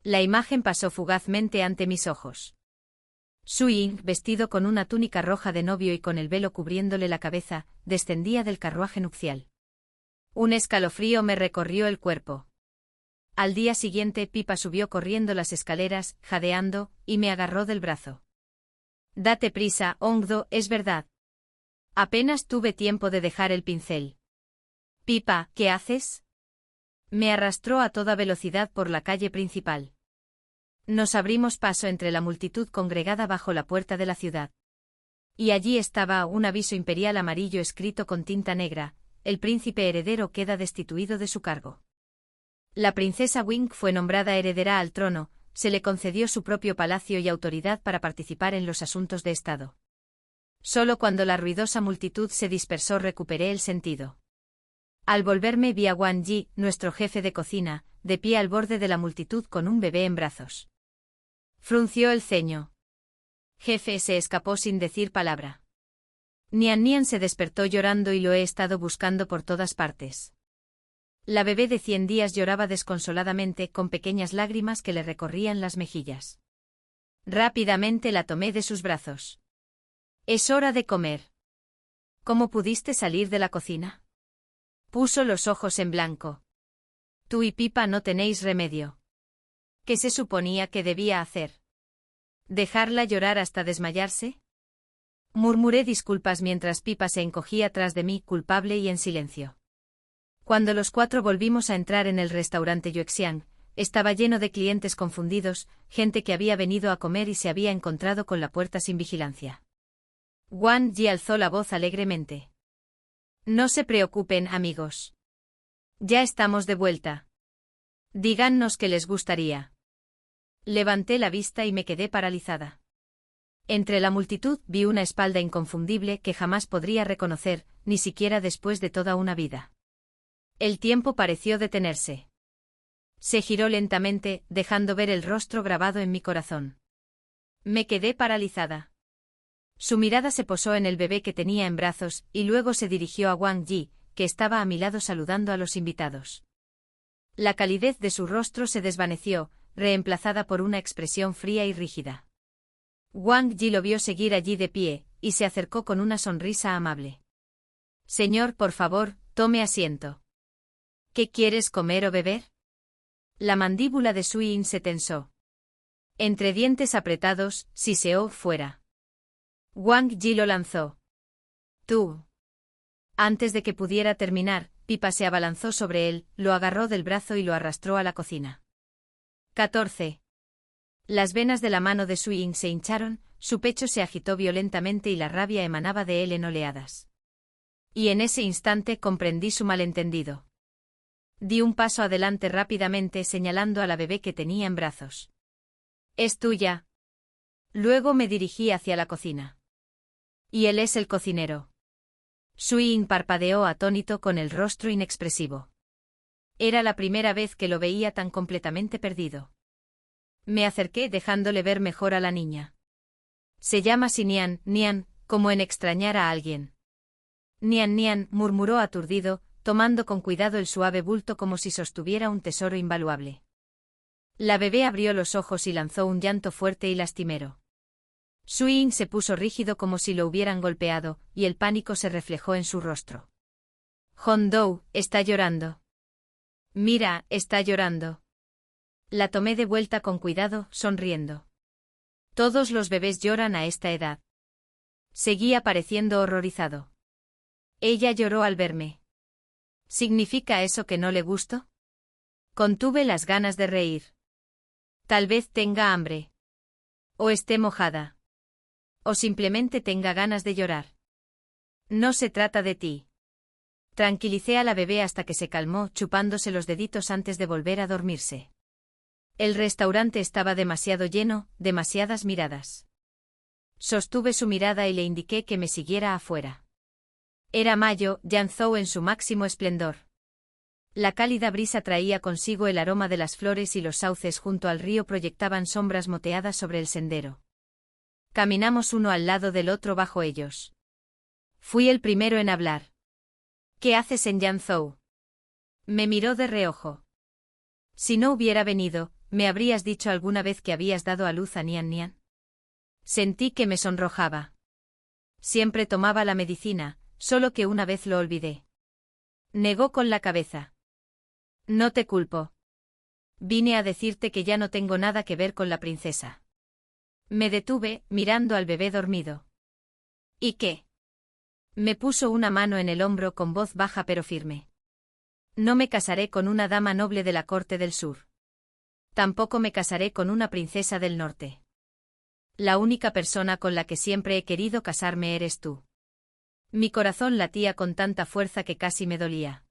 La imagen pasó fugazmente ante mis ojos. Su Ying, vestido con una túnica roja de novio y con el velo cubriéndole la cabeza, descendía del carruaje nupcial. Un escalofrío me recorrió el cuerpo. Al día siguiente Pipa subió corriendo las escaleras, jadeando, y me agarró del brazo. Date prisa, Ongdo, es verdad. Apenas tuve tiempo de dejar el pincel. Pipa, ¿qué haces? Me arrastró a toda velocidad por la calle principal. Nos abrimos paso entre la multitud congregada bajo la puerta de la ciudad. Y allí estaba un aviso imperial amarillo escrito con tinta negra: el príncipe heredero queda destituido de su cargo. La princesa Wing fue nombrada heredera al trono, se le concedió su propio palacio y autoridad para participar en los asuntos de Estado. Solo cuando la ruidosa multitud se dispersó recuperé el sentido. Al volverme vi a Wang Yi, nuestro jefe de cocina, de pie al borde de la multitud con un bebé en brazos. Frunció el ceño. Jefe, se escapó sin decir palabra. Nian Nian se despertó llorando y lo he estado buscando por todas partes. La bebé de 100 días lloraba desconsoladamente con pequeñas lágrimas que le recorrían las mejillas. Rápidamente la tomé de sus brazos. Es hora de comer. ¿Cómo pudiste salir de la cocina? Puso los ojos en blanco. Tú y Pipa no tenéis remedio. ¿Qué se suponía que debía hacer? ¿Dejarla llorar hasta desmayarse? Murmuré disculpas mientras Pipa se encogía tras de mí, culpable y en silencio. Cuando los 4 volvimos a entrar en el restaurante Yuexiang, estaba lleno de clientes confundidos, gente que había venido a comer y se había encontrado con la puerta sin vigilancia. Wang Yi alzó la voz alegremente. No se preocupen, amigos. Ya estamos de vuelta. Dígannos qué les gustaría. Levanté la vista y me quedé paralizada. Entre la multitud vi una espalda inconfundible que jamás podría reconocer, ni siquiera después de toda una vida. El tiempo pareció detenerse. Se giró lentamente, dejando ver el rostro grabado en mi corazón. Me quedé paralizada. Su mirada se posó en el bebé que tenía en brazos, y luego se dirigió a Wang Yi, que estaba a mi lado saludando a los invitados. La calidez de su rostro se desvaneció, reemplazada por una expresión fría y rígida. Wang Yi lo vio seguir allí de pie, y se acercó con una sonrisa amable. Señor, por favor, tome asiento. ¿Qué quieres comer o beber? La mandíbula de Sui Yin se tensó. Entre dientes apretados, siseó fuera. Wang Yi lo lanzó. Tú. Antes de que pudiera terminar, Pipa se abalanzó sobre él, lo agarró del brazo y lo arrastró a la cocina. 14. Las venas de la mano de Sui Yin se hincharon, su pecho se agitó violentamente y la rabia emanaba de él en oleadas. Y en ese instante comprendí su malentendido. Di un paso adelante rápidamente señalando a la bebé que tenía en brazos. Es tuya. Luego me dirigí hacia la cocina. Y él es el cocinero. Sui Yin parpadeó atónito con el rostro inexpresivo. Era la primera vez que lo veía tan completamente perdido. Me acerqué dejándole ver mejor a la niña. Se llama Xinian, Nian, como en extrañar a alguien. Nian Nian, murmuró aturdido, tomando con cuidado el suave bulto como si sostuviera un tesoro invaluable. La bebé abrió los ojos y lanzó un llanto fuerte y lastimero. Sui Yin se puso rígido como si lo hubieran golpeado, y el pánico se reflejó en su rostro. Hondou, está llorando. Mira, está llorando. La tomé de vuelta con cuidado, sonriendo. Todos los bebés lloran a esta edad. Seguía pareciendo horrorizado. Ella lloró al verme. ¿Significa eso que no le gusto? Contuve las ganas de reír. Tal vez tenga hambre. O esté mojada. O simplemente tenga ganas de llorar. No se trata de ti. Tranquilicé a la bebé hasta que se calmó, chupándose los deditos antes de volver a dormirse. El restaurante estaba demasiado lleno, demasiadas miradas. Sostuve su mirada y le indiqué que me siguiera afuera. Era mayo, Yanzhou en su máximo esplendor. La cálida brisa traía consigo el aroma de las flores y los sauces junto al río proyectaban sombras moteadas sobre el sendero. Caminamos uno al lado del otro bajo ellos. Fui el primero en hablar. ¿Qué haces en Yanzhou? Me miró de reojo. Si no hubiera venido, ¿me habrías dicho alguna vez que habías dado a luz a Nian Nian? Sentí que me sonrojaba. Siempre tomaba la medicina, solo que una vez lo olvidé. Negó con la cabeza. No te culpo. Vine a decirte que ya no tengo nada que ver con la princesa. Me detuve, mirando al bebé dormido. ¿Y qué? Me puso una mano en el hombro con voz baja pero firme. No me casaré con una dama noble de la corte del sur. Tampoco me casaré con una princesa del norte. La única persona con la que siempre he querido casarme eres tú. Mi corazón latía con tanta fuerza que casi me dolía.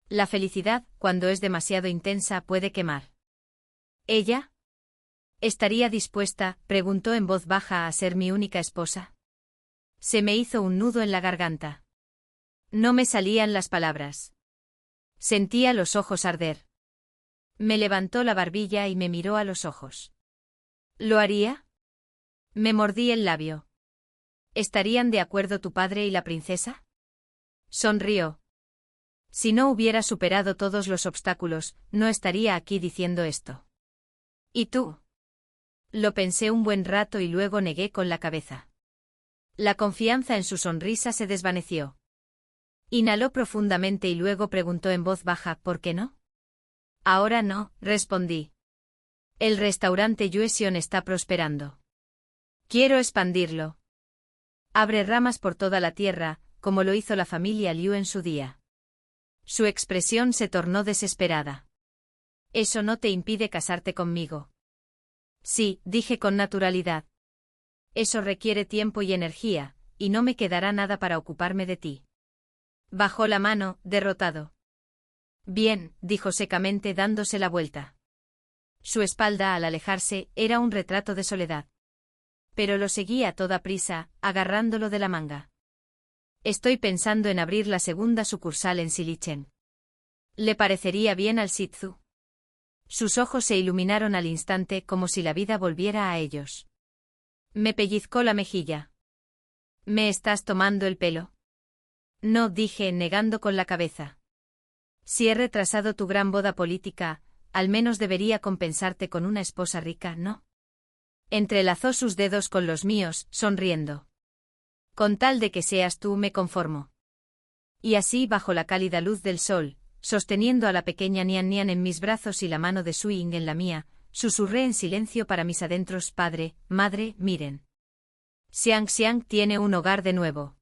La felicidad, cuando es demasiado intensa, puede quemar. ¿Ella? ¿Estaría dispuesta, preguntó en voz baja, a ser mi única esposa? Se me hizo un nudo en la garganta. No me salían las palabras. Sentía los ojos arder. Me levantó la barbilla y me miró a los ojos. ¿Lo haría? Me mordí el labio. ¿Estarían de acuerdo tu padre y la princesa? Sonrió. Si no hubiera superado todos los obstáculos, no estaría aquí diciendo esto. ¿Y tú? Lo pensé un buen rato y luego negué con la cabeza. La confianza en su sonrisa se desvaneció. Inhaló profundamente y luego preguntó en voz baja, ¿por qué no? Ahora no, respondí. El restaurante Yuesion está prosperando. Quiero expandirlo. Abre ramas por toda la tierra, como lo hizo la familia Liu en su día. Su expresión se tornó desesperada. ¿Eso no te impide casarte conmigo? Sí, dije con naturalidad. Eso requiere tiempo y energía, y no me quedará nada para ocuparme de ti. Bajó la mano, derrotado. Bien, dijo secamente dándose la vuelta. Su espalda al alejarse era un retrato de soledad. Pero lo seguí a toda prisa, agarrándolo de la manga. Estoy pensando en abrir la segunda sucursal en Silichen. ¿Le parecería bien al Shih Tzu? Sus ojos se iluminaron al instante como si la vida volviera a ellos. Me pellizcó la mejilla. ¿Me estás tomando el pelo? No, dije, negando con la cabeza. Si he retrasado tu gran boda política, al menos debería compensarte con una esposa rica, ¿no? Entrelazó sus dedos con los míos, sonriendo. Con tal de que seas tú me conformo. Y así, bajo la cálida luz del sol, sosteniendo a la pequeña Nian Nian en mis brazos y la mano de Su Ying en la mía, susurré en silencio para mis adentros: padre, madre, miren. Xiang Xiang tiene un hogar de nuevo.